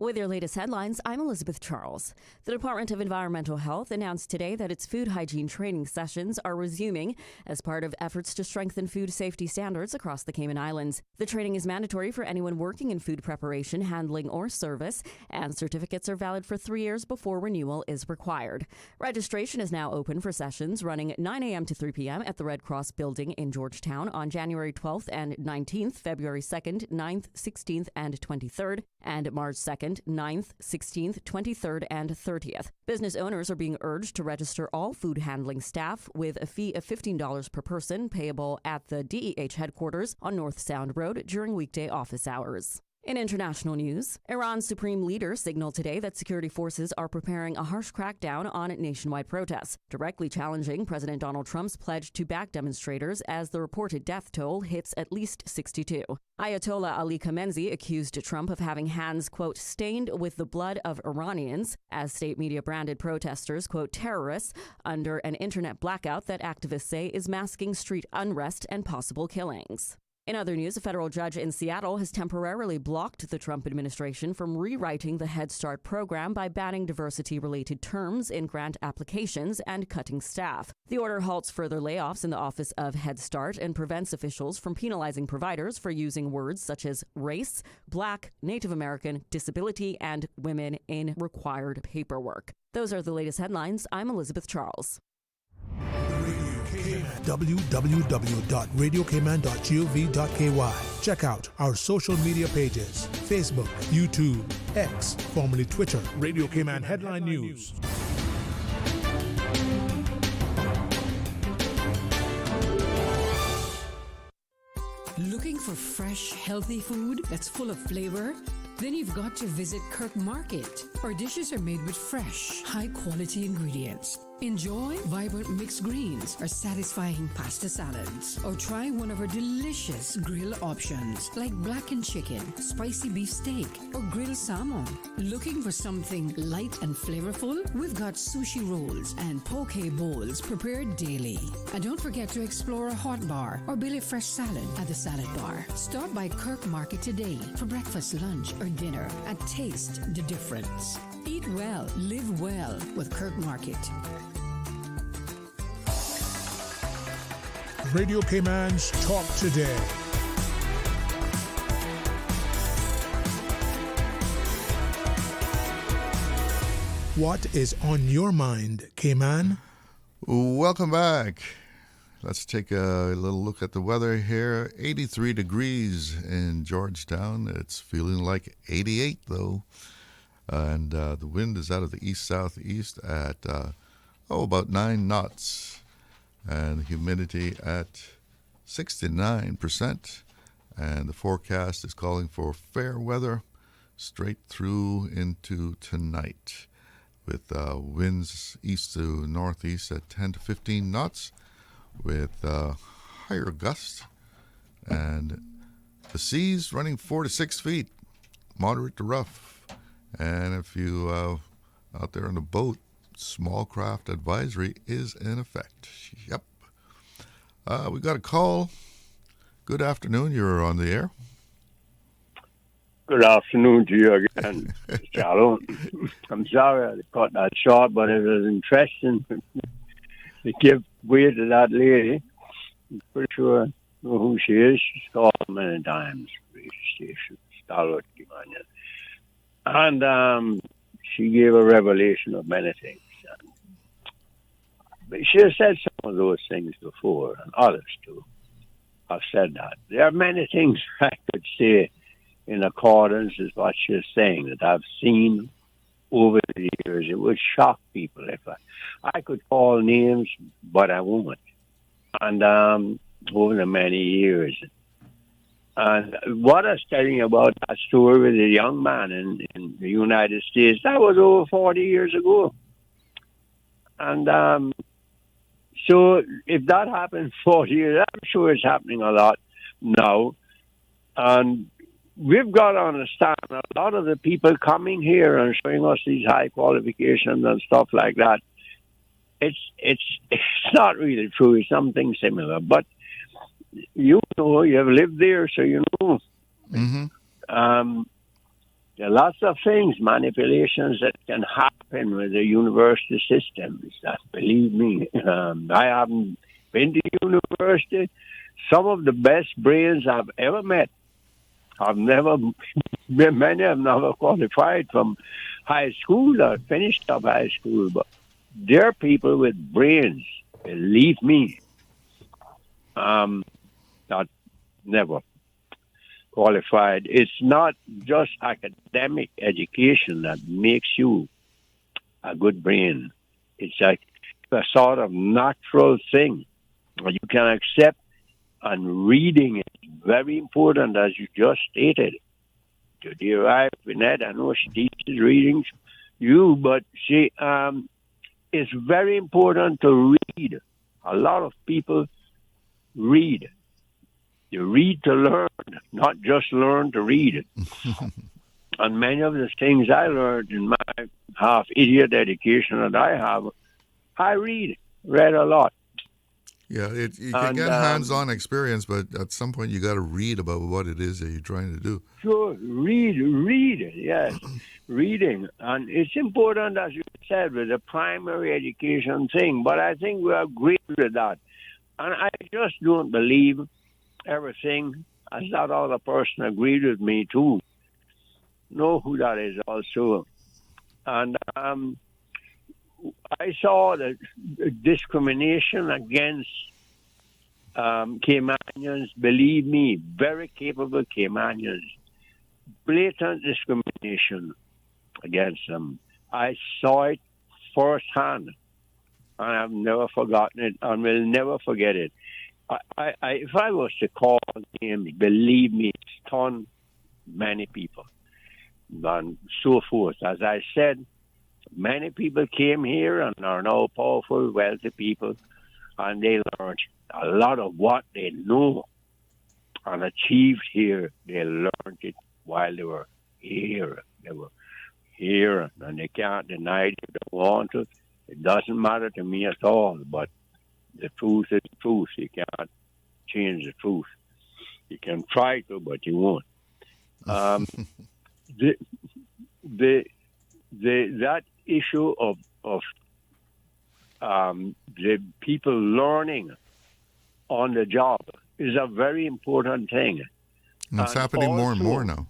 With your latest headlines, I'm Elizabeth Charles. The Department of Environmental Health announced today that its food hygiene training sessions are resuming as part of efforts to strengthen food safety standards across the Cayman Islands. The training is mandatory for anyone working in food preparation, handling, or service, and certificates are valid for 3 years before renewal is required. Registration is now open for sessions running 9 a.m. to 3 p.m. at the Red Cross Building in Georgetown on January 12th and 19th, February 2nd, 9th, 16th, and 23rd, and March 2nd, 9th, 16th, 23rd, and 30th. Business owners are being urged to register all food handling staff with a fee of $15 per person payable at the DEH headquarters on North Sound Road during weekday office hours. In international news, Iran's supreme leader signaled today that security forces are preparing a harsh crackdown on nationwide protests, directly challenging President Donald Trump's pledge to back demonstrators as the reported death toll hits at least 62. Ayatollah Ali Khamenei accused Trump of having hands, quote, stained with the blood of Iranians, as state media branded protesters, quote, terrorists, under an internet blackout that activists say is masking street unrest and possible killings. In other news, a federal judge in Seattle has temporarily blocked the Trump administration from rewriting the Head Start program by banning diversity-related terms in grant applications and cutting staff. The order halts further layoffs in the Office of Head Start and prevents officials from penalizing providers for using words such as race, Black, Native American, disability, and women in required paperwork. Those are the latest headlines. I'm Elizabeth Charles. www.radiocayman.gov.ky. Check out our social media pages: Facebook, YouTube, X, formerly Twitter, Radio Cayman Headline News. Looking for fresh, healthy food that's full of flavor? Then you've got to visit Kirk Market. Our dishes are made with fresh, high-quality ingredients. Enjoy vibrant mixed greens or satisfying pasta salads. Or try one of our delicious grill options like blackened chicken, spicy beef steak, or grilled salmon. Looking for something light and flavorful? We've got sushi rolls and poke bowls prepared daily. And don't forget to explore a hot bar or Billy Fresh salad at the salad bar. Stop by Kirk Market today for breakfast, lunch, or dinner and taste the difference. Eat well, live well with Kirk Market. Radio Cayman's Talk Today. What is on your mind, Cayman? Welcome back. Let's take a little look at the weather here. 83 degrees in Georgetown. It's feeling like 88, though. And the wind is out of the east-southeast at, about 9 knots. And the humidity at 69%. And the forecast is calling for fair weather straight through into tonight, with winds east to northeast at 10 to 15 knots, with higher gusts, and the seas running 4 to 6 feet, moderate to rough. And if you out there on the boat, small craft advisory is in effect. Yep. We got a call. Good afternoon. You're on the air. Good afternoon to you again, Charlo. I'm sorry I cut that short, but it was interesting to give way to that lady. I'm pretty sure I know who she is. She's called many times, radio station, Starlight Kimanya. And she gave a revelation of many things. But she has said some of those things before, and others too. I've said that. There are many things I could say in accordance with what she's saying that I've seen over the years. It would shock people if I could call names, but I won't. And over the many years. And what I was telling you about that story with the young man in the United States, that was over 40 years ago. And so if that happened 40 years, I'm sure it's happening a lot now. And we've got to understand a lot of the people coming here and showing us these high qualifications and stuff like that, it's not really true. It's something similar. But you know, you have lived there, so you know. Mm-hmm. There are lots of things, manipulations that can happen with the university systems. That, believe me, I haven't been to university. Some of the best brains I've ever met have never, many have never qualified from high school or finished up high school, but they're people with brains, believe me, that never qualified. It's not just academic education that makes you a good brain. It's like a sort of natural thing you can accept, and reading is very important, as you just stated. To dear wife, Vinette, I know she teaches readings, but it's very important to read. A lot of people read. You read to learn, not just learn to read. And many of the things I learned in my half-idiot education that I have, I read a lot. Yeah, you can get hands-on experience, but at some point you got to read about what it is that you're trying to do. Sure, read, yes, reading. And it's important, as you said, with the primary education thing, but I think we agree with that. And I just don't believe everything, as that other person agreed with me too. Know who that is also. And I saw the discrimination against Caymanians, believe me, very capable Caymanians. Blatant discrimination against them. I saw it firsthand, and I've never forgotten it and will never forget it. If I was to call names, believe me, it stunned many people and so forth. As I said, many people came here and are now powerful, wealthy people, and they learned a lot of what they know and achieved here. They learned it while they were here. They were here, and they can't deny it if they want to. It doesn't matter to me at all, but the truth is the truth. You can't change the truth. You can try to, but you won't. That issue of the people learning on the job is a very important thing. And it's happening more and more now.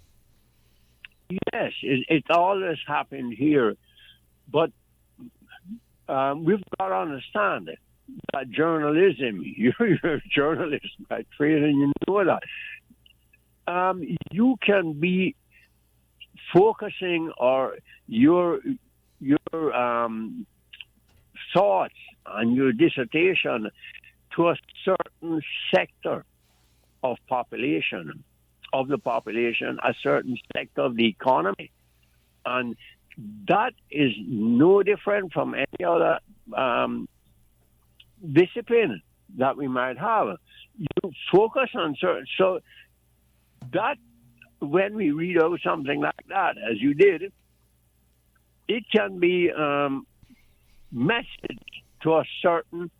Yes, it always happened here, but we've got to understand that journalism, you're a journalist by trade, and you know that. You can be focusing or your thoughts and your dissertation to a certain sector of the population, a certain sector of the economy. And that is no different from any other discipline that we might have. You focus on certain, so that when we read out something like that, as you did, it can be messaged to a certain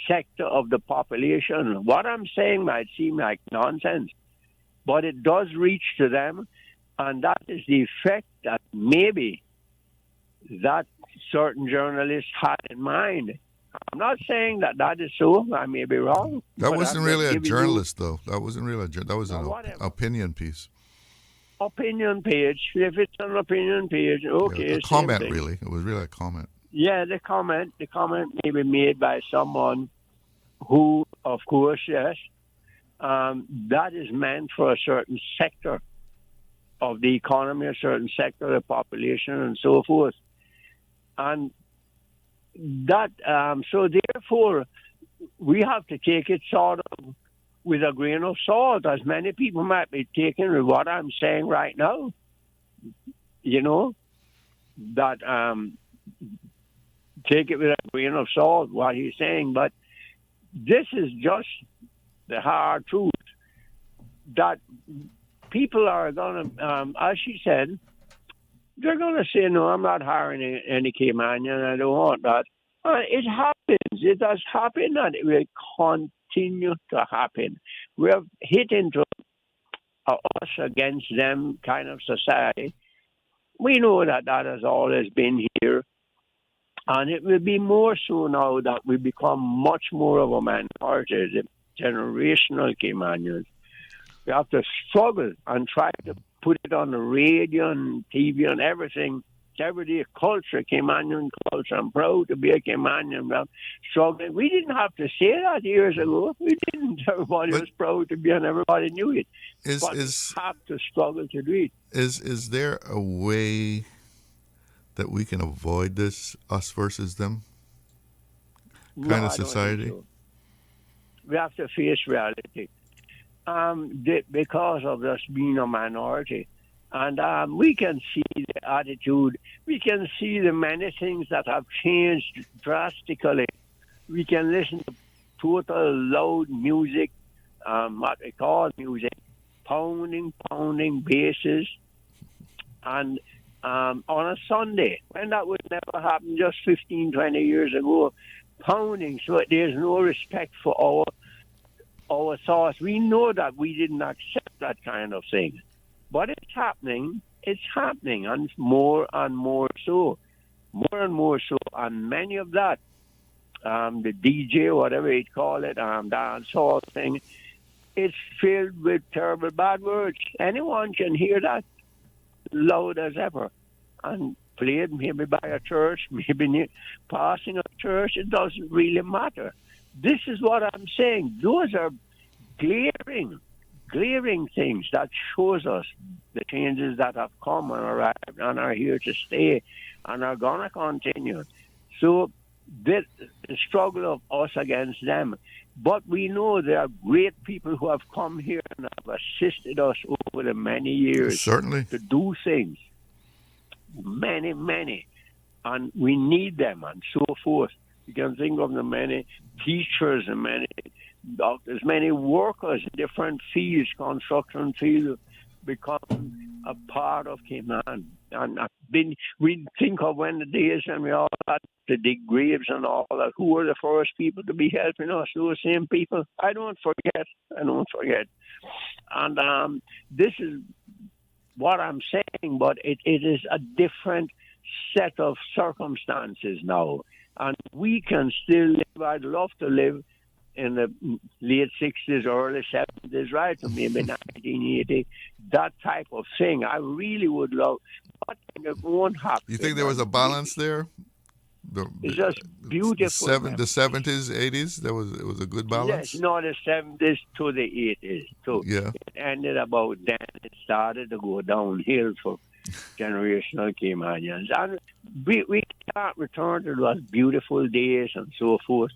sector of the population. What I'm saying might seem like nonsense, but it does reach to them, and that is the effect that maybe that certain journalist had in mind. I'm not saying that is so. I may be wrong. That wasn't really a journalist, though. That wasn't really that was an opinion piece. Opinion page. If it's an opinion page, okay. Yeah, a comment, really. It was really a comment. Yeah, the comment may be made by someone who, of course, yes, that is meant for a certain sector of the economy, a certain sector of the population, and so forth. And that, so therefore, we have to take it sort of with a grain of salt, as many people might be taking with what I'm saying right now. You know, that take it with a grain of salt, what he's saying. But this is just the hard truth, that people are going to, as she said, they're going to say, no, I'm not hiring any Caymanian, I don't want that. It happens. It does happen, and it will continue to happen. We're hit into us against them kind of society, we know that has always been here. And it will be more so now that we become much more of a minority, the generational Caymanians. We have to struggle and try to put it on the radio and TV and everything. Everyday culture, Caymanian culture. I'm proud to be a Caymanian. Well, struggling. We didn't have to say that years ago. We didn't. Everybody was proud to be, and everybody knew it. But we have to struggle to do it. Is there a way that we can avoid this us versus them kind of society? So. We have to face reality. Because of us being a minority. And we can see the attitude. We can see the many things that have changed drastically. We can listen to total loud music, what we call music, pounding basses. And on a Sunday, when that would never happen just 15, 20 years ago, pounding. So there's no respect for our source. We know that we didn't accept that kind of thing. But it's happening, and more so. And many of that, the DJ, whatever you call it, dance hall thing, it's filled with terrible bad words. Anyone can hear that loud as ever. And played maybe by a church, maybe passing a church, it doesn't really matter. This is what I'm saying. Those are glaring things that shows us the changes that have come and arrived and are here to stay and are going to continue. So the struggle of us against them. But we know there are great people who have come here and have assisted us over the many years certainly to do things. Many. And we need them and so forth. You can think of the many teachers and many doctors, many workers in different fields, construction fields, become a part of Cayman. And we think of when the days when we all had to dig graves and all that. Who were the first people to be helping us? Those same people. I don't forget. And this is what I'm saying, but it is a different set of circumstances now. And we can still live. I'd love to live in the late 60s, early 70s, right, to maybe 1980, that type of thing. I really would love, but it won't happen. You think there was a balance there? It's just beautiful. The 70s, 80s, it was a good balance? Yes, no, the 70s to the 80s. So yeah. It ended about then. It started to go downhill for generational Caymanians. And we can't return to those beautiful days and so forth.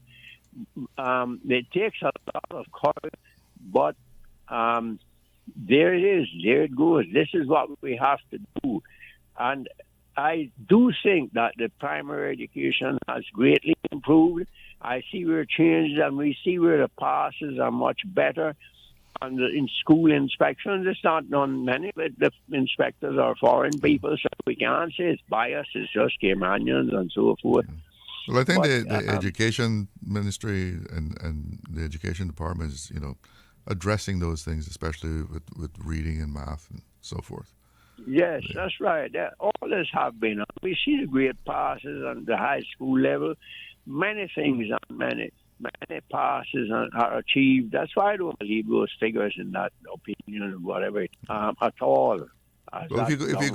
It takes a lot of courage, but there it is. There it goes. This is what we have to do. And I do think that the primary education has greatly improved. I see where changes, and we see where the passes are much better. And in school inspections, it's not done many, but the inspectors are foreign people, so we can't say it's biased. It's just Caymanians and so forth. Well, I think the education ministry and the education department is, addressing those things, especially with reading and math and so forth. Yes, that's right. All this have been. We see the great passes on the high school level. Many things and many passes are achieved. That's why I don't believe those figures in that opinion or whatever at all. Well, if you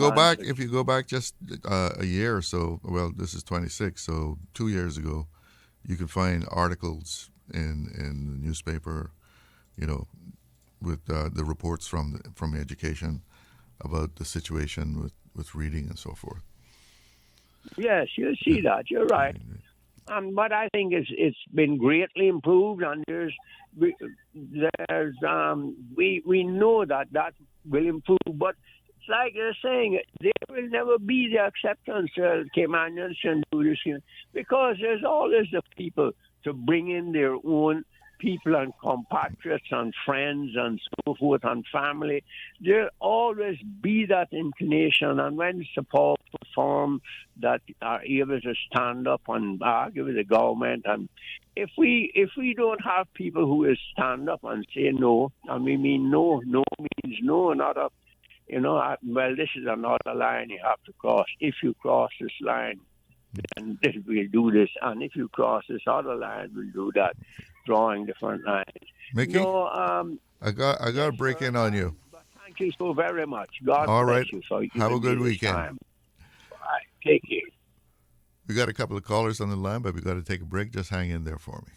go back just a year or so, well, this is 26, so 2 years ago, you can find articles in the newspaper, with the reports from education about the situation with reading and so forth. Yes, you see that. You're right. But I think it's been greatly improved, and we know that will improve, but it's like they're saying, there will never be the acceptance of Caymanians and do this, because there's always the people to bring in their own people and compatriots and friends and so forth and family. There'll always be that inclination, and when it's a powerful form that are able to stand up and argue with the government, and if we don't have people who will stand up and say no, and we mean no means no, not a Well, this is another line you have to cross. If you cross this line, then we'll do this. And if you cross this other line, we'll do that, drawing different lines. Mickey, I got to break in on you. Thank you so very much. God All bless right. you. So Have a good weekend. Time. Bye. Take care. We got a couple of callers on the line, but we got to take a break. Just hang in there for me.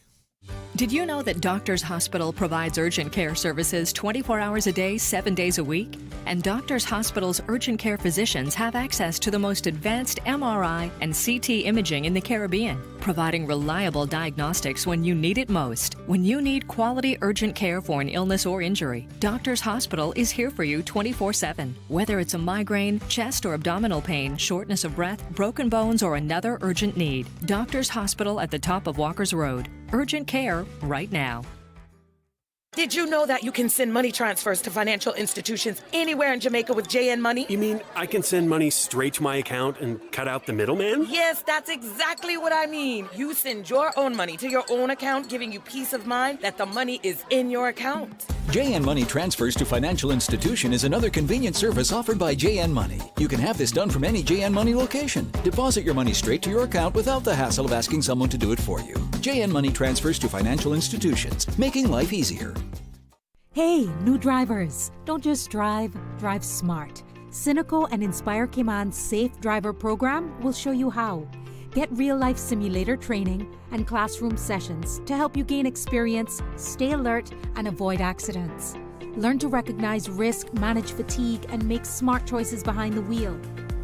Did you know that Doctors Hospital provides urgent care services 24 hours a day, 7 days a week? And Doctors Hospital's urgent care physicians have access to the most advanced MRI and CT imaging in the Caribbean, providing reliable diagnostics when you need it most. When you need quality urgent care for an illness or injury, Doctors Hospital is here for you 24/7. Whether it's a migraine, chest or abdominal pain, shortness of breath, broken bones, or another urgent need, Doctors Hospital at the top of Walker's Road. Urgent care right now. Did you know that you can send money transfers to financial institutions anywhere in Jamaica with JN Money? You mean I can send money straight to my account and cut out the middleman? Yes, that's exactly what I mean. You send your own money to your own account, giving you peace of mind that the money is in your account. JN Money Transfers to Financial Institution is another convenient service offered by JN Money. You can have this done from any JN Money location. Deposit your money straight to your account without the hassle of asking someone to do it for you. JN Money Transfers to Financial Institutions, making life easier. Hey, new drivers, don't just drive, drive smart. Cynical and Inspire Cayman's Safe Driver program will show you how. Get real-life simulator training and classroom sessions to help you gain experience, stay alert, and avoid accidents. Learn to recognize risk, manage fatigue, and make smart choices behind the wheel.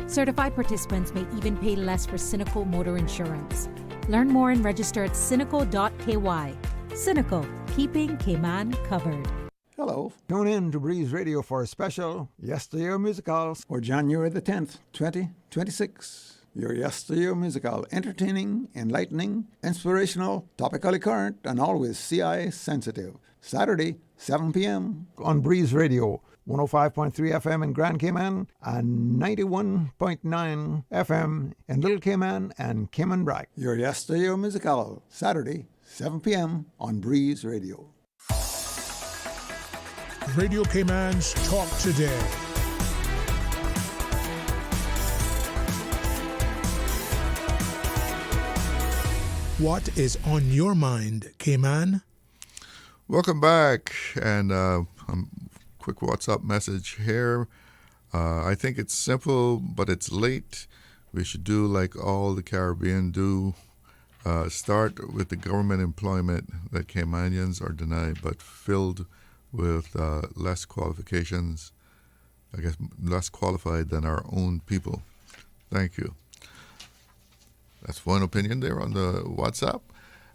Certified participants may even pay less for Cynical motor insurance. Learn more and register at cynical.ky. Cynical, keeping Cayman covered. Hello. Tune in to Breeze Radio for a special Yesteryear Musicals for January the 10th, 2026. Your Yesteryear Musical, entertaining, enlightening, inspirational, topically current, and always CI sensitive. Saturday, 7 p.m. on Breeze Radio, 105.3 FM in Grand Cayman and 91.9 FM in Little Cayman and Cayman Brac. Your Yesteryear Musical, Saturday, 7 p.m. on Breeze Radio. Radio Cayman's Talk Today. What is on your mind, Cayman? Welcome back. And quick WhatsApp message here. I think it's simple, but it's late. We should do like all the Caribbean do. Start with the government employment that Caymanians are denied, but filled with less qualifications, I guess less qualified than our own people. Thank you. That's one opinion there on the WhatsApp.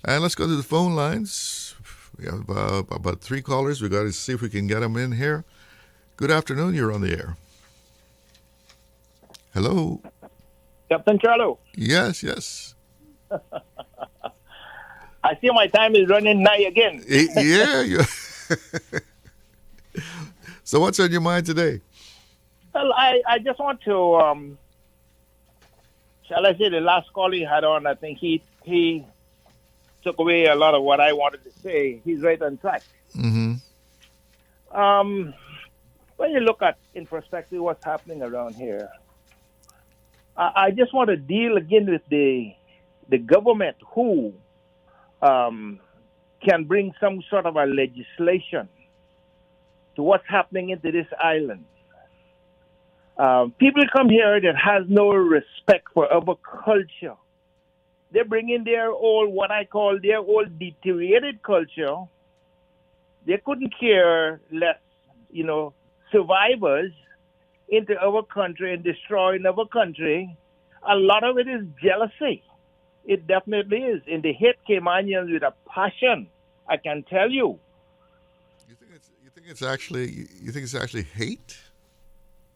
And let's go to the phone lines. We have about 3 callers. We got to see if we can get them in here. Good afternoon. You're on the air. Hello. Captain Charlo. Yes, yes. I see my time is running nigh again. Yeah. So what's on your mind today? Well, I just want to, shall I say, the last call he had on, I think he took away a lot of what I wanted to say. He's right on track. Mm-hmm. When you look at, in perspective, what's happening around here, I just want to deal again with the government who can bring some sort of a legislation to what's happening into this island. People come here that has no respect for our culture. They bring in their old, what I call their old deteriorated culture. They couldn't care less, survivors into our country and destroying our country. A lot of it is jealousy. It definitely is. And they hate Caymanians with a passion, I can tell you. You think it's actually hate?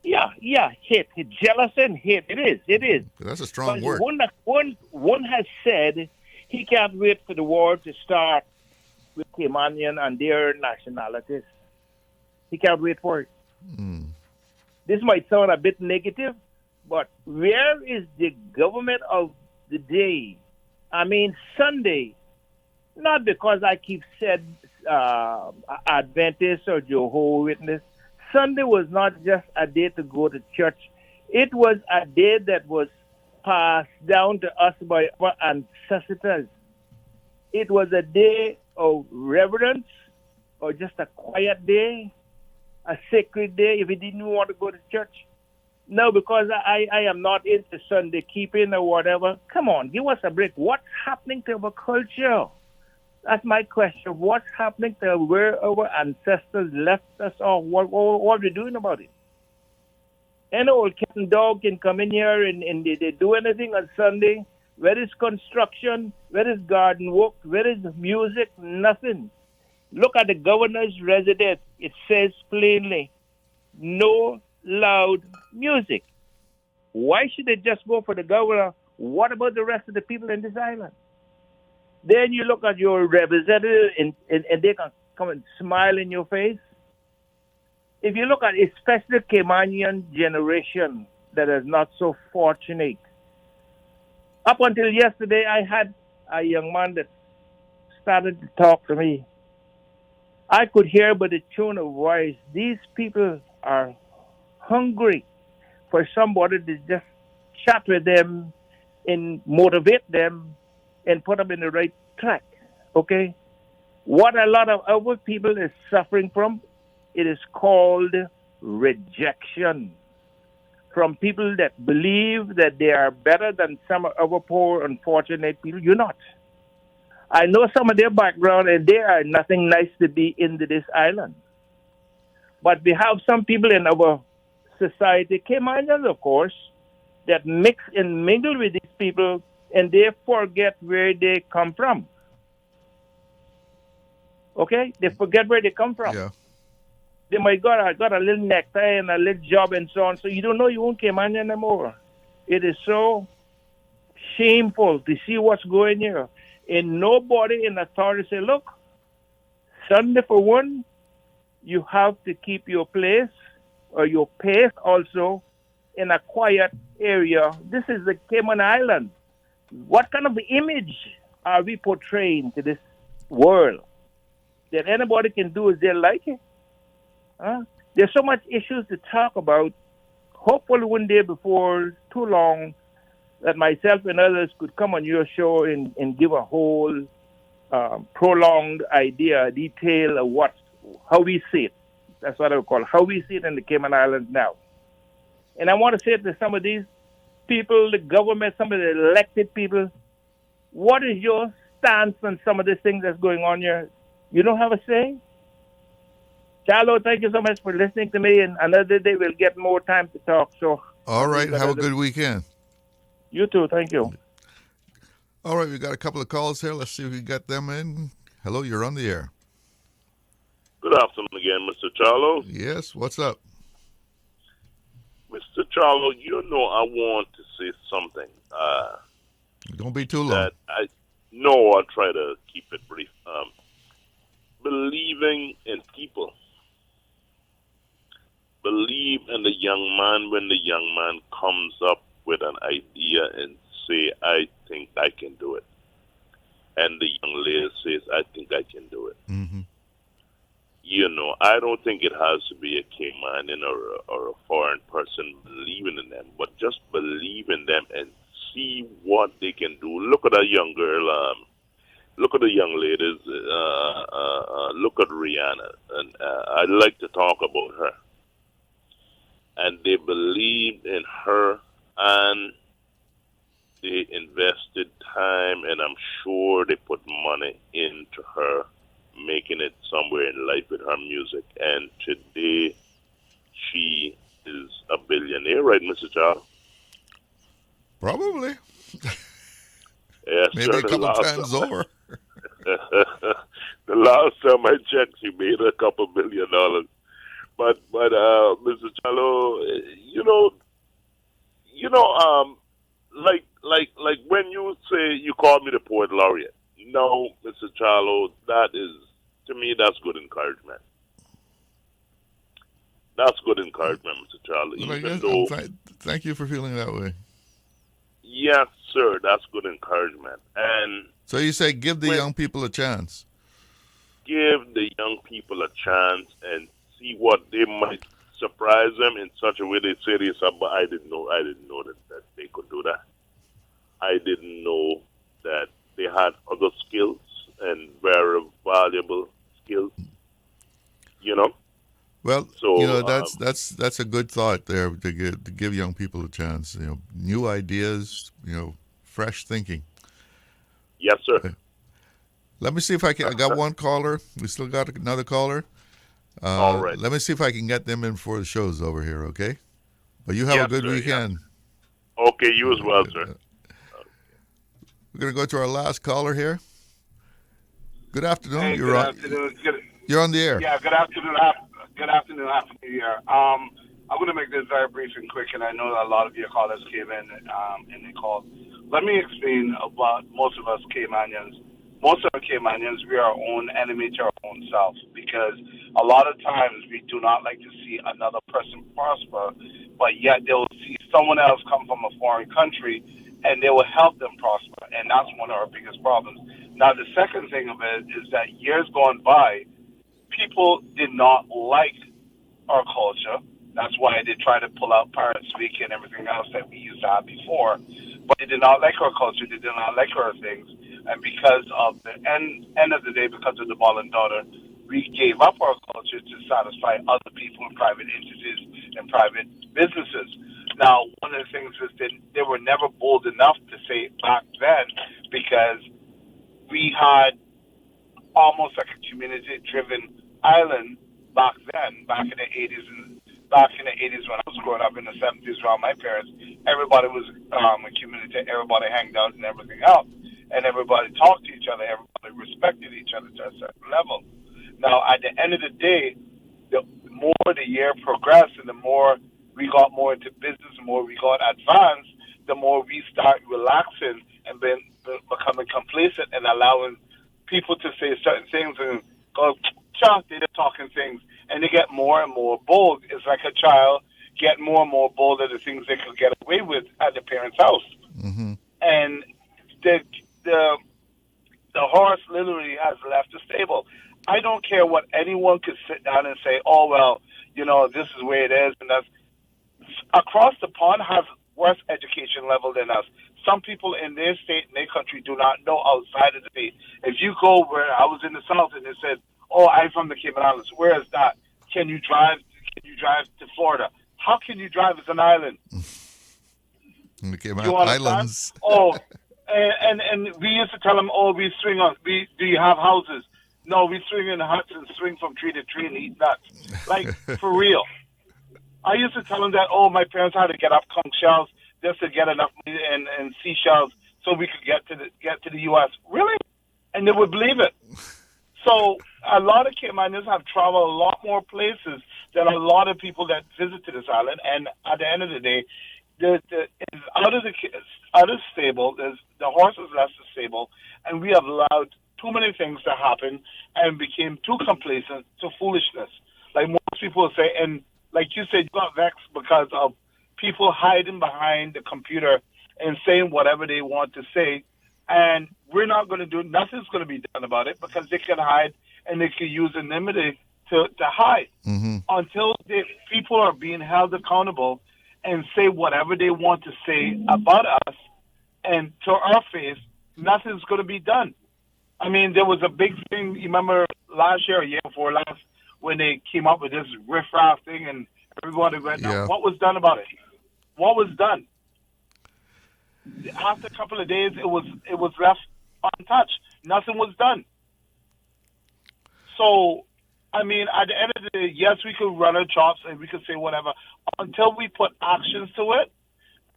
Yeah, hate. Jealousy and hate. It is. That's a strong word. One has said he can't wait for the war to start with Caymanian and their nationalities. He can't wait for it. Mm. This might sound a bit negative, but where is the government of the day? I mean, Sunday, not because I keep said Adventist or Jehovah's Witness, Sunday was not just a day to go to church. It was a day that was passed down to us by our ancestors. It was a day of reverence, or just a quiet day, a sacred day if you didn't want to go to church. No, because I am not into Sunday keeping or whatever. Come on, give us a break. What's happening to our culture? That's my question. What's happening to where our ancestors left us, or what are we doing about it? Any old cat and dog can come in here and they do anything on Sunday. Where is construction? Where is garden work? Where is music? Nothing. Look at the governor's residence. It says plainly, no loud music. Why should they just go for the governor? What about the rest of the people in this island? Then you look at your representative and they can come and smile in your face. If you look at especially Caymanian generation that is not so fortunate. Up until yesterday, I had a young man that started to talk to me. I could hear by the tone of voice, these people are hungry for somebody to just chat with them and motivate them and put them in the right track, okay? What a lot of other people is suffering from, it is called rejection from people that believe that they are better than some other poor, unfortunate people. You're not. I know some of their background, and they are nothing nice to be into this island. But we have some people in our society, Caymanians, of course, that mix and mingle with these people, and they forget where they come from. Okay? They forget where they come from. Yeah. They might got a little necktie and a little job and so on, so you don't know you won't Caymanian anymore. It is so shameful to see what's going here. And nobody in authority say, look, Sunday for one, you have to keep your place or your pace also in a quiet area. This is the Cayman Islands. What kind of image are we portraying to this world that anybody can do as they like it? There's so much issues to talk about. Hopefully one day before too long that myself and others could come on your show and give a whole prolonged idea, detail of how we see it. That's what I would call it, how we see it in the Cayman Islands now. And I want to say to some of these people, the government, some of the elected people, what is your stance on some of these things that's going on here? You don't have a say? Charlo, thank you so much for listening to me, and another day we'll get more time to talk. So, all right, have a good weekend. You too, thank you. All right, we got a couple of calls here. Let's see if we got them in. Hello, you're on the air. Good afternoon again, Mr. Charlo. Yes, what's up? Mr. Charlo, you know I want to say something. Don't be too long. I'll try to keep it brief. Believing in people. Believe in the young man when the young man comes up with an idea and say, I think I can do it. And the young lady says, I think I can do it. Mm-hmm. You know, I don't think it has to be a Caymanian or a foreign person believing in them, but just believe in them and see what they can do. Look at a young girl, look at the young ladies, look at Rihanna, and I'd like to talk about her. And they believed in her, and they invested time, and I'm sure they put money into her, making it somewhere in life with her music. And today, she is a billionaire, right, Mr. Charles? Probably. Yes, maybe sir, a couple times over. The last time I checked, she made a couple $1 billion. But Mr. Charlo, like when you say you call me the poet laureate, no, Mr. Charlo, that is, to me, that's good encouragement. That's good encouragement, Mr. Charlo. Thank you for feeling that way. Yes, sir, that's good encouragement. And so you say give the young people a chance. Give the young people a chance and see what they might surprise them in such a way they say this, but I didn't know that they could do that. I didn't know that they had other skills and very valuable skills. You know. Well, so, that's a good thought there to give young people a chance. New ideas. Fresh thinking. Yes, sir. Let me see if I can. I got one caller. We still got another caller. All right. Let me see if I can get them in for the shows over here. Okay. But you have a good weekend. Yes. Okay, you as well, sir. We're going to go to our last caller here. Good afternoon. Hey, You're on the air. Yeah, good afternoon. Good afternoon. Happy New Year. I'm going to make this very brief and quick, and I know that a lot of your callers came in and they called. Let me explain about most of us Caymanians. Most of our Caymanians, we are our own enemy to our own self, because a lot of times we do not like to see another person prosper, but yet they will see someone else come from a foreign country and they will help them prosper, and that's one of our biggest problems. Now, the second thing of it is that years gone by, people did not like our culture. That's why they tried to pull out Pirate Speak and everything else that we used to have before. But they did not like our culture. They did not like our things. And because of the end of the day, because of the ball and daughter, we gave up our culture to satisfy other people in private entities and private businesses. Now, one of the things is that they were never bold enough to say it back then, because we had almost like a community-driven island back then, back in the 80s. And back in the 80s when I was growing up, in the 70s around my parents, everybody was a community, everybody hanged out and everything else. And everybody talked to each other, everybody respected each other to a certain level. Now, at the end of the day, the more the year progressed and the more we got more into business, the more we got advanced, the more we start relaxing and becoming complacent and allowing people to say certain things and go, they're talking things, and they get more and more bold. It's like a child get more and more bold at the things they could get away with at the parents' house. Mm-hmm. And the horse literally has left the stable. I don't care what anyone could sit down and say, oh, well, this is where it is. And that's across the pond have worse education level than us. Some people in their state and their country do not know outside of the state. If you go where I was in the South and they said, oh, I'm from the Cayman Islands, where is that? Can you drive to Florida? How can you drive as an island? In the Cayman Islands. Oh, and we used to tell them, oh, we swing on. Do you have houses? No, we swing in huts and swing from tree to tree and eat nuts. Like, for real. I used to tell them that, oh, my parents had to get up conch shells just to get enough money and seashells so we could get to the U.S. Really? And they would believe it. So a lot of Caymanians have traveled a lot more places than a lot of people that visit to this island. And at the end of the day, it's out of the stable. The horse is left the stable, and we have allowed too many things to happen and became too complacent to foolishness. Like most people will say, and like you said, you got vexed because of people hiding behind the computer and saying whatever they want to say. And we're not going to do, nothing's going to be done about it, because they can hide and they can use anonymity to hide. Mm-hmm. Until people are being held accountable and say whatever they want to say about us and to our face, nothing's going to be done. I mean, there was a big thing, you remember last year or year before last, when they came up with this riffraff thing and everybody went down. What was done about it? What was done? After a couple of days, it was left untouched. Nothing was done. So, I mean, at the end of the day, yes, we could run our chops and we could say whatever. Until we put actions to it,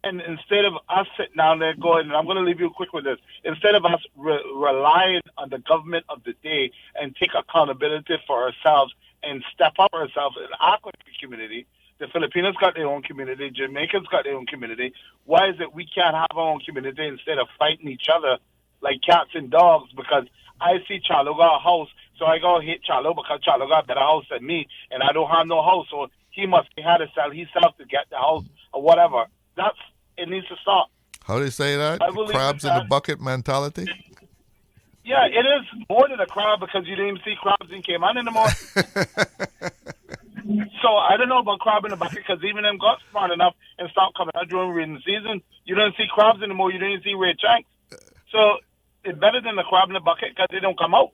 and instead of us sitting down there going, and I'm going to leave you quick with this, instead of us relying on the government of the day and take accountability for ourselves and step up ourselves and act like a community, the Filipinos got their own community, Jamaicans got their own community. Why is it we can't have our own community instead of fighting each other like cats and dogs? Because I see Charlo got a house, so I go hit Charlo because Charlo got a better house than me, and I don't have no house, so he must have to sell himself to get the house or whatever. It needs to stop. How do you say that? Crabs in the bucket mentality? Yeah, it is more than a crab, because you didn't even see crabs in Cayman anymore. So I don't know about crab in the bucket because even them got smart enough and stopped coming out during rainy season. You don't see crabs anymore. You don't even see red shanks. So it's better than the crab in the bucket because they don't come out.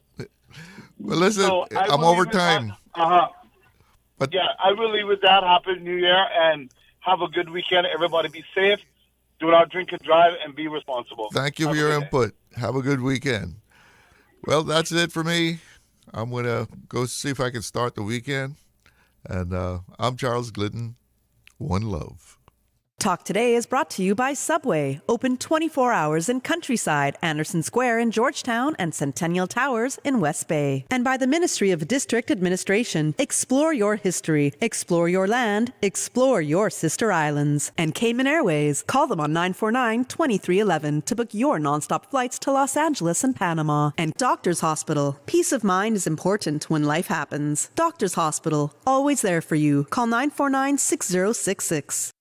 Well, listen, So I'm over time. But yeah, I will leave with that. Happy New Year and have a good weekend. Everybody be safe. Do not drink and drive and be responsible. Thank you for your input. Have a good weekend. Well, that's it for me. I'm going to go see if I can start the weekend. And I'm Charles Glidden. One love. Talk Today is brought to you by Subway, open 24 hours in Countryside, Anderson Square in Georgetown, and Centennial Towers in West Bay. And by the Ministry of District Administration. Explore your history, explore your land, explore your sister islands. And Cayman Airways. Call them on 949-2311 to book your nonstop flights to Los Angeles and Panama. And Doctors Hospital. Peace of mind is important when life happens. Doctors Hospital, always there for you. Call 949-6066.